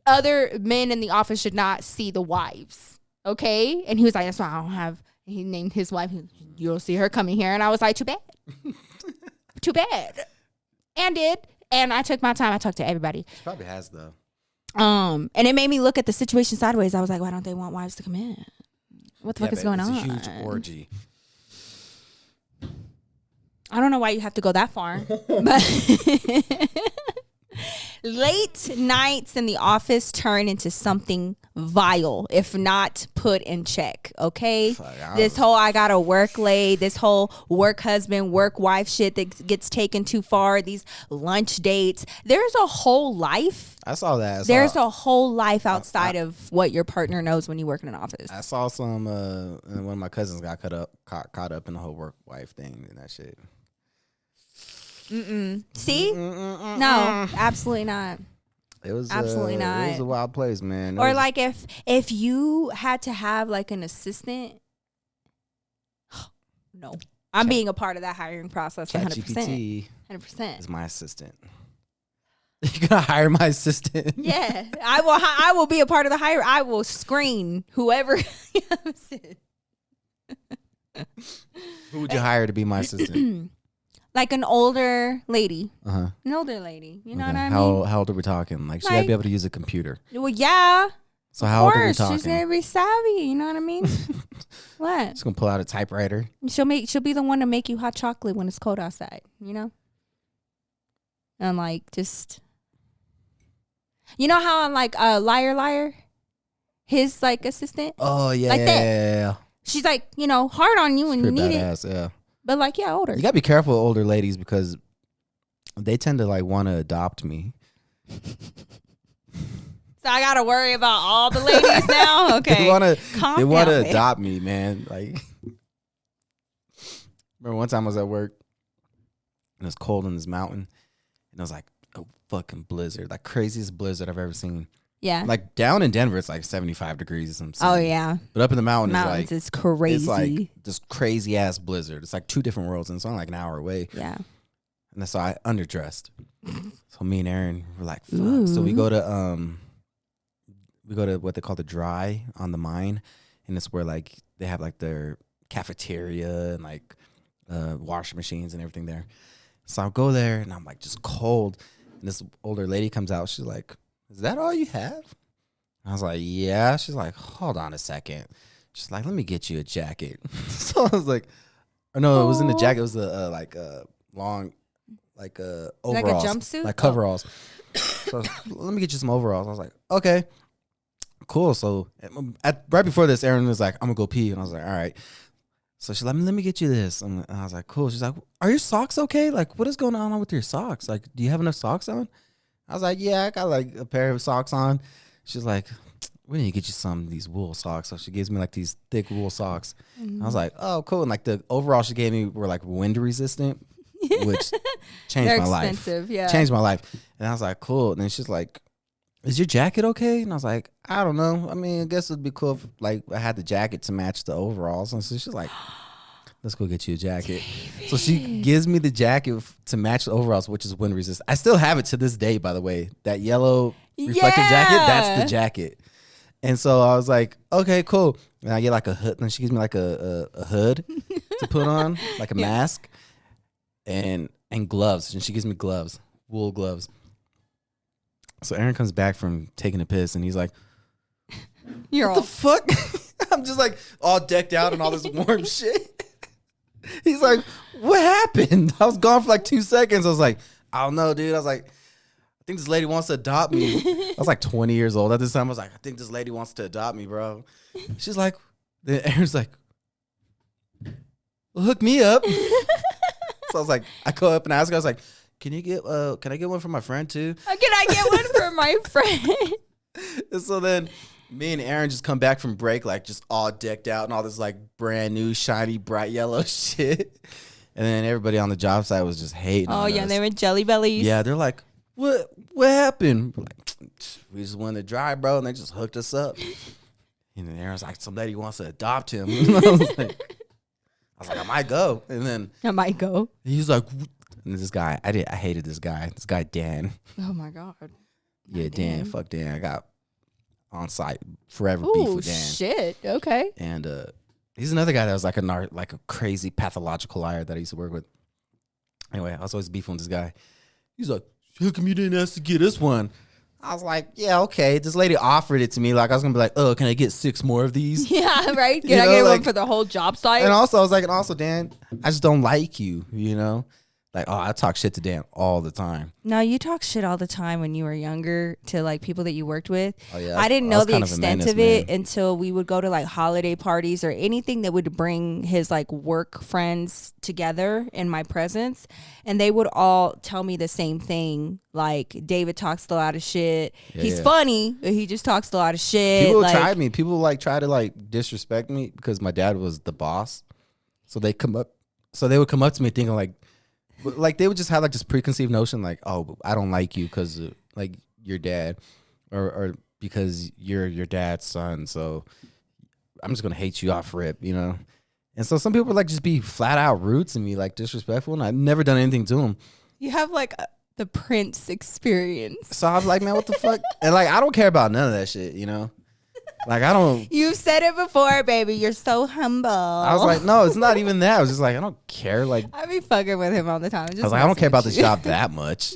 B: other men in the office should not see the wives. Okay? And he was like, that's why I don't have... He named his wife. You don't see her coming here. And I was like, too bad. Too bad. And I took my time. I talked to everybody.
A: She probably has, though.
B: And it made me look at the situation sideways. I was like, why don't they want wives to come in? What the fuck is going on?
A: It's a huge orgy.
B: I don't know why you have to go that far. But late nights in the office turn into something vile if not put in check. Okay, this whole I gotta work late, this whole work husband work wife shit that gets taken too far, these lunch dates, there's a whole life.
A: I saw that.
B: There's a whole life outside of what your partner knows when you work in an office.
A: I saw some one of my cousins got caught up in the whole work wife thing and that shit.
B: See? No, absolutely not.
A: It was
B: absolutely not.
A: It was a wild place, man.
B: Or like if you had to have like an assistant, no, I'm being a part of that hiring process. 100%. 100%
A: is my assistant. You're gonna hire my assistant?
B: Yeah, I will be a part of the hire. I will screen whoever.
A: Who would you hire to be my assistant?
B: Like an older lady. An older lady. You know what I mean?
A: How old are we talking? Like, she gotta be able to use a computer.
B: Well, yeah.
A: So how old are we talking?
B: She's gonna be savvy. You know what I mean? What?
A: She's gonna pull out a typewriter.
B: She'll be the one to make you hot chocolate when it's cold outside. You know? And like just, you know how I'm like Liar, his like assistant.
A: Oh yeah,
B: like
A: yeah,
B: that.
A: Yeah.
B: She's like, you know, hard on you when you need
A: badass,
B: it.
A: Yeah.
B: But like, yeah, older.
A: You gotta be careful with older ladies because they tend to like want to adopt me.
B: So I gotta worry about all the ladies now. Okay,
A: they want to adopt me, man. Like, remember one time I was at work and it was cold in this mountain, and it was like a fucking blizzard, like craziest blizzard I've ever seen.
B: Yeah,
A: like down in Denver, it's like 75 degrees or something.
B: Oh yeah,
A: but up in the mountains,
B: it's crazy.
A: It's like this crazy ass blizzard. It's like 2 different worlds, and it's only like an hour away.
B: Yeah,
A: and so I underdressed. So me and Aaron were like, fuck. Ooh. So we go to what they call the dry on the mine, and it's where like they have like their cafeteria and like washing machines and everything there. So I'll go there, and I'm like just cold, and this older lady comes out. She's like, is that all you have? I was like, yeah. She's like, hold on a second. She's like, let me get you a jacket. So I was like, oh, no, it wasn't a jacket. It was like a long, like overalls.
B: Like a jumpsuit?
A: Like coveralls. So let me get you some overalls. I was like, okay, cool. So right before this, Aaron was like, I'm going to go pee. And I was like, all right. So she's like, let me get you this. And I was like, cool. She's like, are your socks okay? Like, what is going on with your socks? Like, do you have enough socks on? I was like, yeah, I got like a pair of socks on. She's like, we need to get you some of these wool socks. So she gives me like these thick wool socks. I was like, oh, cool. And like the overall she gave me were like wind resistant, which changed my life.
B: Yeah.
A: Changed my life. And I was like, cool. And then she's like, is your jacket okay? And I was like, I don't know. I mean, I guess it'd be cool if like I had the jacket to match the overalls. And so she's like, let's go get you a jacket. David. So she gives me the jacket to match the overalls, which is wind resistant. I still have it to this day, by the way. That yellow reflective jacket, that's the jacket. And so I was like, okay, cool. And I get like a hood. And she gives me like a hood to put on, like a mask, and gloves. And she gives me gloves, wool gloves. So Aaron comes back from taking a piss, and he's like, what the fuck? I'm just like all decked out and all this warm shit. He's like, what happened? I was gone for like 2 seconds. I was like, I don't know, dude. I was like, I think this lady wants to adopt me. I was like 20 years old at this time. I was like, I think this lady wants to adopt me, bro. She's like, then Aaron's like, well, hook me up. So I was like, I go up and ask her, I was like, can I get one for my friend too?
B: Can I get one for my friend?
A: And so then me and Aaron just come back from break, like just all decked out and all this like brand new, shiny, bright yellow shit. And then everybody on the job site was just hating on us.
B: They were jelly bellies.
A: Yeah, they're like, what happened? We're like, we just wanted to drive, bro. And they just hooked us up. And then Aaron's like, some lady wants to adopt him. I was like, I might go. And then
B: I might go.
A: He's like, and this guy, I hated this guy. This guy, Dan.
B: Oh my God.
A: Yeah, Dan. Fuck Dan. I got on site forever beef with Dan.
B: Shit. Okay.
A: And he's another guy that was like a crazy pathological liar that I used to work with. Anyway, I was always beefing with this guy. He's like, how come you didn't ask to get this one? I was like, yeah, okay. This lady offered it to me. Like, I was going to be like, oh, can I get 6 more of these?
B: Yeah, right? Can I get one for the whole job site?
A: And also, I was like, Dan, I just don't like you, you know? Like, oh, I talk shit to Dan all the time.
B: No, you talk shit all the time when you were younger to like people that you worked with.
A: Oh, yeah.
B: I didn't know the extent of it until we would go to like holiday parties or anything that would bring his like work friends together in my presence. And they would all tell me the same thing. Like, David talks a lot of shit. Yeah, he's funny, but he just talks a lot of shit.
A: People tried me. People like try to like disrespect me because my dad was the boss. So they would come up to me thinking like they would just have like this preconceived notion like, oh, I don't like you because like your dad or because you're your dad's son. So I'm just going to hate you off rip, you know? And so some people like just be flat out rude to me, like disrespectful. And I've never done anything to them.
B: You have like the Prince experience.
A: So I was like, man, what the fuck? And like, I don't care about none of that shit, you know? Like, I don't.
B: You've said it before, baby. You're so humble.
A: I was like, no, it's not even that. I was just like, I don't care. Like,
B: I be fucking with him all the time.
A: I was like, I don't care about this job that much.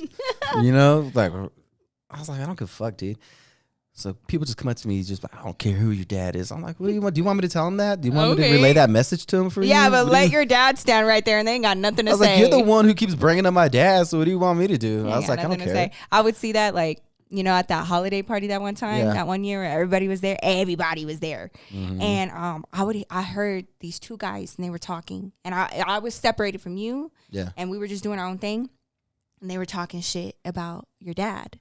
A: You know? Like, I was like, I don't give a fuck, dude. So people just come up to me, just like, I don't care who your dad is. I'm like, what do you want? Do you want me to tell him that? Do you want me to relay that message to him for you?
B: Yeah, but let your dad stand right there and they ain't got nothing to say.
A: I was like, you're the one who keeps bringing up my dad, so what do you want me to do? I was like, I don't care.
B: I would see that like, you know, at that holiday party that one time, that one year where everybody was there. Mm-hmm. And I heard these 2 guys and they were talking. And I was separated from you. Yeah. And we were just doing our own thing. And they were talking shit about your dad.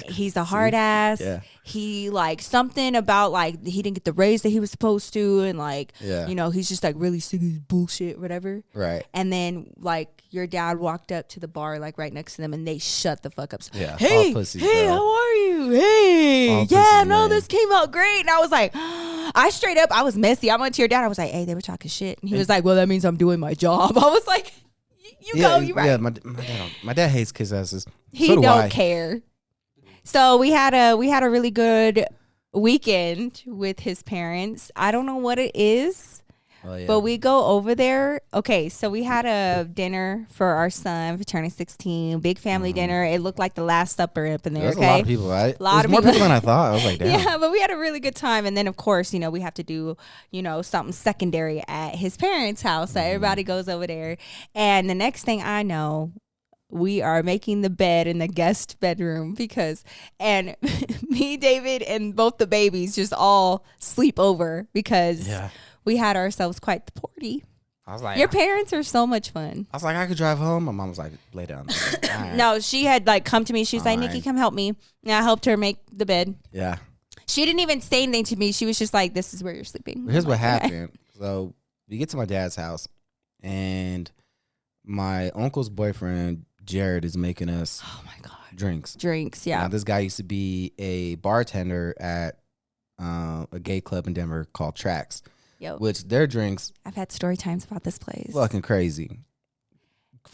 B: He's a hard ass. Yeah. He like something about like he didn't get the raise that he was supposed to, and like you know, he's just like really sick of his bullshit, whatever. Right. And then like your dad walked up to the bar like right next to them, and they shut the fuck up. Yeah. Hey, pussies, hey, bro. How are you? Hey, all yeah, pussies, no, man. This came out great. And I was like, I was messy. I went to your dad. I was like, hey, they were talking shit, and he was like, well, that means I'm doing my job. I was like, you go, you right. Yeah,
A: my dad hates kiss asses.
B: He don't care. So we had a really good weekend with his parents. I don't know what it is, but we go over there. Okay, so we had a dinner for our son for turning 16. Big family dinner. It looked like the Last Supper up in there.
A: There's a lot of people, right? A lot of more people than I thought. I was like, damn.
B: Yeah, but we had a really good time. And then, of course, you know, we have to do, you know, something secondary at his parents' house. So everybody goes over there. And the next thing I know, we are making the bed in the guest bedroom and me, David, and both the babies just all sleep over because we had ourselves quite the party.
A: I was like,
B: Your parents are so much fun.
A: I was like, I could drive home. My mom was like, lay down. Like, all right.
B: No, she had like come to me. She was like,
A: Fine.
B: Nikki, come help me. And I helped her make the bed.
A: Yeah.
B: She didn't even say anything to me. She was just like, this is where you're sleeping.
A: Here's
B: I'm
A: what
B: like, okay.
A: happened. So we get to my dad's house, and my uncle's boyfriend, Jared, is making us
B: Oh my God.
A: drinks.
B: Yeah.
A: Now, this guy used to be a bartender at a gay club in Denver called Trax, which their drinks
B: I've had story times about this place.
A: fucking crazy.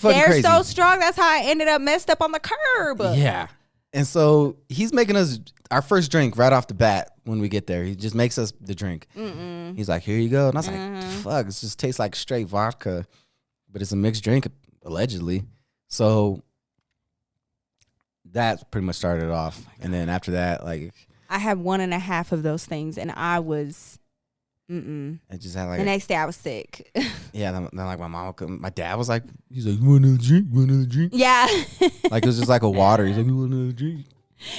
B: They're so strong. That's how I ended up messed up on the curb.
A: Yeah. And so he's making us our first drink right off the bat when we get there. He just makes us the drink.
B: Mm-mm.
A: He's like, here you go. And I was like, fuck, it just tastes like straight vodka, but it's a mixed drink, allegedly. So that pretty much started off. And then after that, like,
B: I had 1.5 of those things, and I was,
A: I just had like
B: the next day I was sick.
A: Yeah, then like my dad was like, he's like, you want another drink? You want another drink?
B: Yeah.
A: Like it was just like a water. He's like, you want another drink?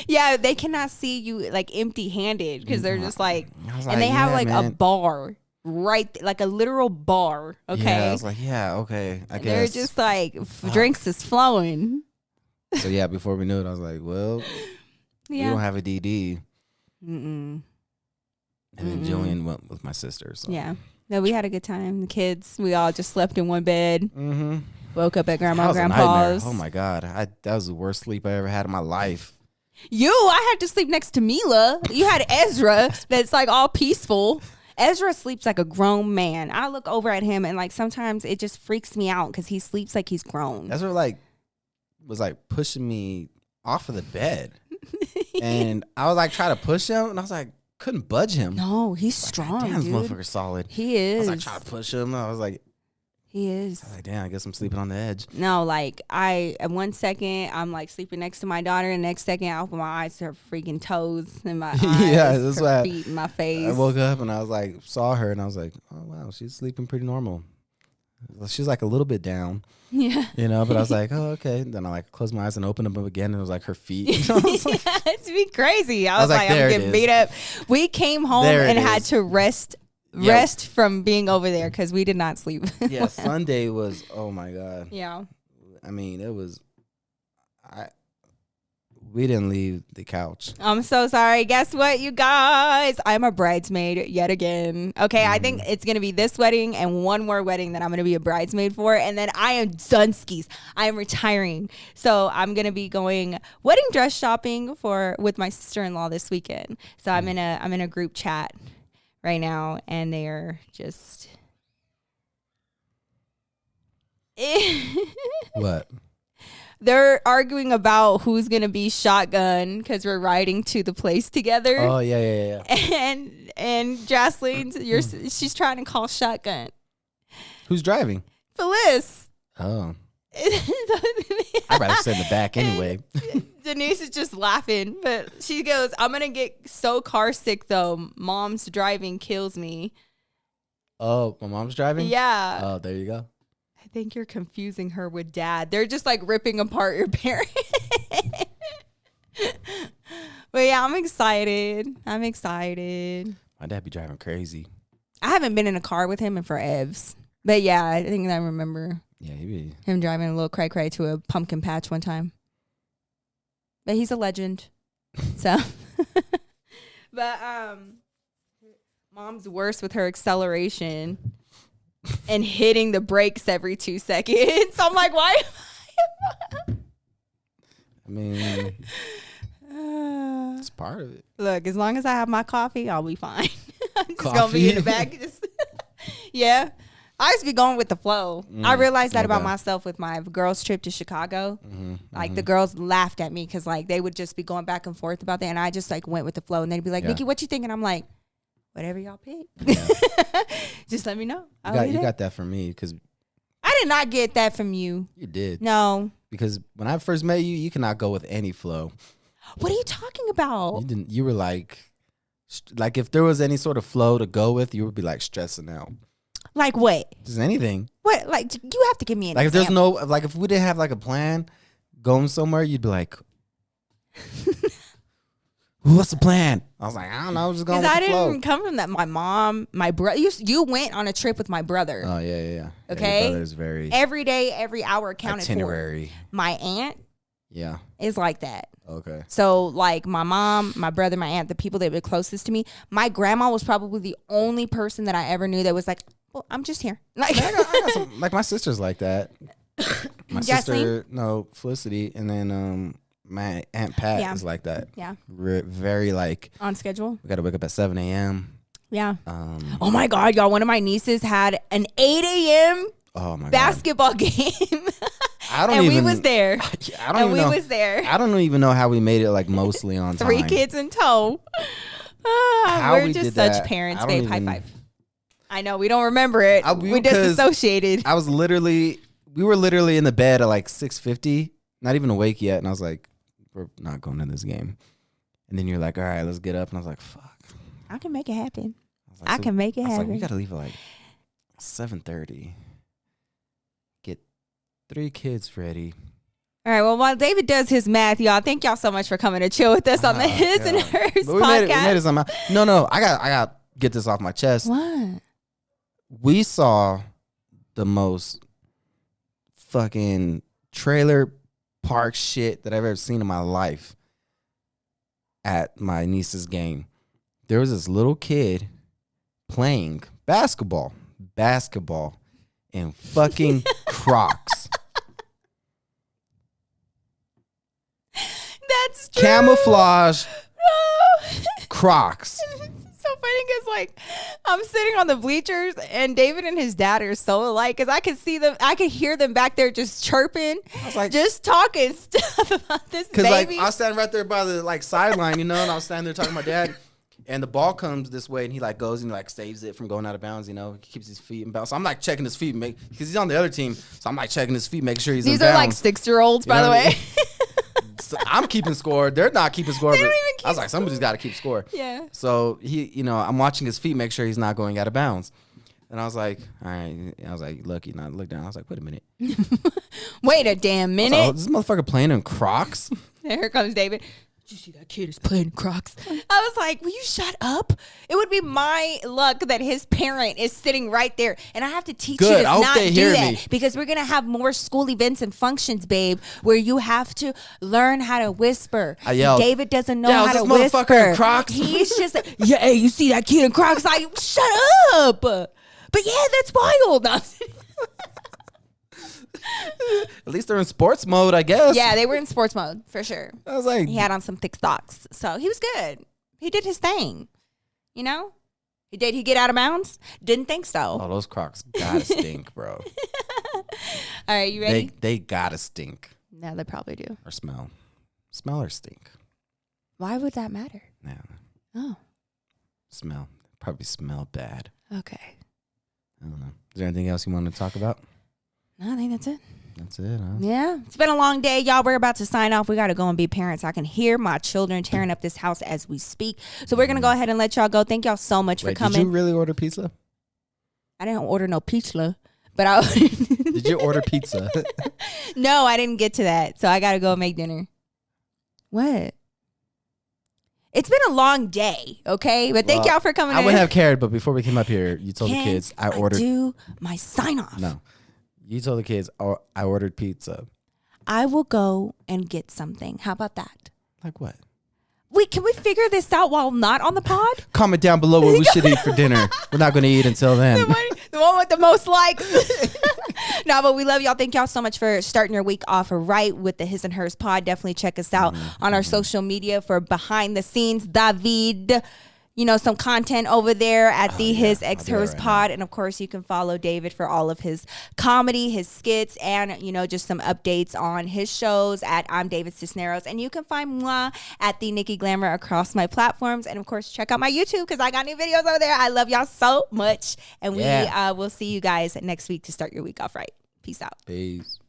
B: Yeah, they cannot see you like empty-handed because they're just like, and they
A: yeah,
B: have like
A: man.
B: a bar like a literal bar. Okay.
A: Yeah, I was like, yeah, okay, I guess.
B: They're just like, drinks is flowing.
A: So yeah, before we knew it, I was like, well, we don't have a DD.
B: Mm-mm.
A: And then Jillian went with my sister. So.
B: Yeah. No, we had a good time. The kids, we all just slept in one bed.
A: Mm-hmm.
B: Woke up at grandma and
A: That was a nightmare.
B: grandpa's.
A: Oh my God. That was the worst sleep I ever had in my life.
B: I had to sleep next to Mila. You had Ezra that's like all peaceful. Ezra sleeps like a grown man. I look over at him and like sometimes it just freaks me out because he sleeps like he's grown.
A: Ezra like was like pushing me off of the bed. And I was like trying to push him and I was like, couldn't budge him.
B: No, he's strong.
A: Damn, this
B: dude.
A: motherfucker's solid.
B: He is.
A: I was like trying to push him. I was like, damn, I guess I'm sleeping on the edge.
B: No, like at 1 second I'm like sleeping next to my daughter, and next second I open my eyes to her freaking toes and my eyes,
A: Yeah, that's
B: her
A: why
B: feet and my face.
A: I woke up and I was like, saw her and I was like, oh wow, she's sleeping pretty normal. She's like a little bit down.
B: Yeah.
A: You know, but I was like, oh, okay. Then I like closed my eyes and opened them up again and it was like her feet. I was like,
B: It's be crazy. I was like I'm getting beat up. We came home and had to rest from being over there because we did not sleep.
A: Yeah, Sunday was, oh my God.
B: Yeah.
A: I mean, it was, we didn't leave the couch.
B: I'm so sorry. Guess what, you guys? I'm a bridesmaid yet again. Okay, I think it's going to be this wedding and one more wedding that I'm going to be a bridesmaid for. And then I am done skis. I am retiring. So I'm going to be going wedding dress shopping with my sister-in-law this weekend. So I'm in a group chat right now, and they're just...
A: What?
B: They're arguing about who's going to be shotgun because we're riding to the place together.
A: Oh, yeah.
B: And Jocelyn's, she's trying to call shotgun.
A: Who's driving?
B: Phyllis.
A: Oh. I'd rather sit in the back anyway.
B: Denise is just laughing, but she goes, I'm going to get so car sick though. Mom's driving kills me.
A: Oh, my mom's driving?
B: Yeah.
A: Oh, there you go.
B: I think you're confusing her with dad. They're just like ripping apart your parents. But yeah, I'm excited.
A: My dad be driving crazy.
B: I haven't been in a car with him in forevs. But yeah, I think I remember him driving a little cray-cray to a pumpkin patch one time. But he's a legend. So. But mom's worse with her acceleration and hitting the brakes every 2 seconds. I'm like, why?
A: I mean, it's part of it.
B: Look, as long as I have my coffee, I'll be fine. I'm just going to be in the back. Yeah. I used to be going with the flow. I realized that about myself with my girls' trip to Chicago. The girls laughed at me because like they would just be going back and forth about that. And I just like went with the flow. And they'd be like, Nikki, what you think? And I'm like, whatever y'all pick. Yeah. Just let me know.
A: You got that from me because
B: I did not get that from you.
A: You did.
B: No.
A: Because when I first met you, you cannot go with any flow.
B: What are you talking about?
A: You didn't. You were like if there was any sort of flow to go with, you would be like stressing out.
B: Like what?
A: Just anything.
B: What? Like you have to give me an example.
A: If there's no if we didn't have like a plan going somewhere, you'd be like, What's the plan? I was like, I don't know. I'm just going with
B: Because
A: the
B: I
A: flow.
B: didn't come from that. My mom, my brother. You went on a trip with my brother.
A: Oh, yeah.
B: Okay.
A: Your brother's very
B: Every day, every hour counted
A: itinerary.
B: for. My aunt
A: Yeah.
B: is like that.
A: Okay.
B: So, like, my mom, my brother, my aunt, the people that were closest to me, my grandma was probably the only person that I ever knew that was like, well, I'm just here. Like,
A: I got some, like, my sister's like that. My
B: Jocelyn?
A: sister, no, Felicity, and then my Aunt Pat is like that.
B: Yeah.
A: Very, like,
B: On schedule.
A: we got to wake up at 7 a.m.
B: Yeah. Oh, my God, y'all. One of my nieces had an 8 a.m.
A: Oh, my God.
B: basketball game.
A: I don't
B: and
A: even,
B: we was there.
A: I don't even know.
B: was there.
A: I don't even know how we made it, like, mostly on time.
B: 3 kids in tow. We're just such parents, babe. High five. I know. We don't remember it. We disassociated.
A: We were literally in the bed at like 6:50, not even awake yet. And I was like, we're not going to this game. And then you're like, all right, let's get up. And I was like, fuck.
B: I can make it happen.
A: I
B: can make it
A: I was
B: happen.
A: like, we got to leave at like 7:30. Get 3 kids ready.
B: All right. Well, while David does his math, y'all, thank y'all so much for coming to chill with us on the His and Hers
A: But we
B: podcast.
A: made it somehow. No, I got to get this off my chest.
B: What?
A: We saw the most fucking trailer park shit that I've ever seen in my life at my niece's game. There was this little kid playing basketball in fucking Crocs.
B: That's true.
A: Camouflage
B: No.
A: Crocs.
B: It's so funny because, like, I'm sitting on the bleachers and David and his dad are so alike because I could see them, I could hear them back there just chirping,
A: I was like,
B: just talking stuff about this
A: because like
B: baby.
A: I was standing right there by the like sideline, you know, and I was standing there talking to my dad, and the ball comes this way, and he like goes and like saves it from going out of bounds, you know, he keeps his feet in bounds. So I'm like checking his feet, because he's on the other team, so I'm like checking his feet, make sure he's
B: These
A: in
B: are
A: bounds.
B: like 6-year-olds, by the
A: what I
B: way.
A: mean? So I'm keeping score. They're not keeping score.
B: They
A: But
B: don't even keep
A: I was like, somebody's got to keep score.
B: Yeah.
A: So he, you know, I'm watching his feet, make sure he's not going out of bounds. And I was like, all right. I was like, look, you know, look down. I was like, wait a minute.
B: Wait a damn minute.
A: Oh, this motherfucker playing in Crocs?
B: Here comes David. Did you see that kid is playing Crocs? I was like, will you shut up? It would be my luck that his parent is sitting right there. And I have to teach you
A: Good.
B: to
A: I hope
B: not
A: they
B: do
A: hear
B: that.
A: me.
B: Because we're going to have more school events and functions, babe, where you have to learn how to whisper.
A: I yelled,
B: David doesn't know
A: "Yeah,
B: how to
A: this motherfucker
B: whisper.
A: in Crocs."
B: He's just like, yeah, hey, you see that kid in Crocs? Like, shut up. But yeah, that's wild. No,
A: At least they're in sports mode, I guess.
B: yeah, they were in sports mode for sure.
A: I was like,
B: He had on some thick socks. So he was good. He did his thing. You know? Did he get out of bounds? Didn't think so.
A: oh, those Crocs gotta stink, bro.
B: All right, you ready?
A: They gotta stink
B: No, they probably do.
A: or smell. Smell or stink?
B: Why would that matter?
A: Yeah,
B: Oh,
A: smell. Probably smell bad.
B: okay.
A: I don't know. Is there anything else you want to talk about?
B: No, I think that's it.
A: That's it, huh?
B: Yeah. It's been a long day, y'all. We're about to sign off. We got to go and be parents. I can hear my children tearing up this house as we speak. So we're going to go ahead and let y'all go. Thank y'all so much for coming.
A: Did you really order pizza?
B: I didn't order no pizza, but I
A: Did you order pizza?
B: No, I didn't get to that. So I got to go make dinner. What? It's been a long day, okay? But thank
A: Well,
B: y'all for coming
A: I
B: in.
A: wouldn't have cared, but before we came up here, you told the
B: Can
A: kids I ordered.
B: do my sign off.
A: No, you told the kids I ordered pizza.
B: I will go and get something. How about that?
A: Like what?
B: Wait, can we figure this out while not on the pod?
A: Comment down below what we should eat for dinner. We're not going to eat until then.
B: The one with the most likes. No, but we love y'all. Thank y'all so much for starting your week off right with the His and Hers pod. Definitely check us out on our social media for behind the scenes. David, you know, some content over there at the HISxHERS
A: right
B: pod. And of course, you can follow David for all of his comedy, his skits, and, you know, just some updates on his shows at I'm David Cisneros. And you can find moi at the Nikki Glamour across my platforms. And of course, check out my YouTube because I got new videos over there. I love y'all so much. And we will see you guys next week to start your week off right. Peace out.
A: Peace.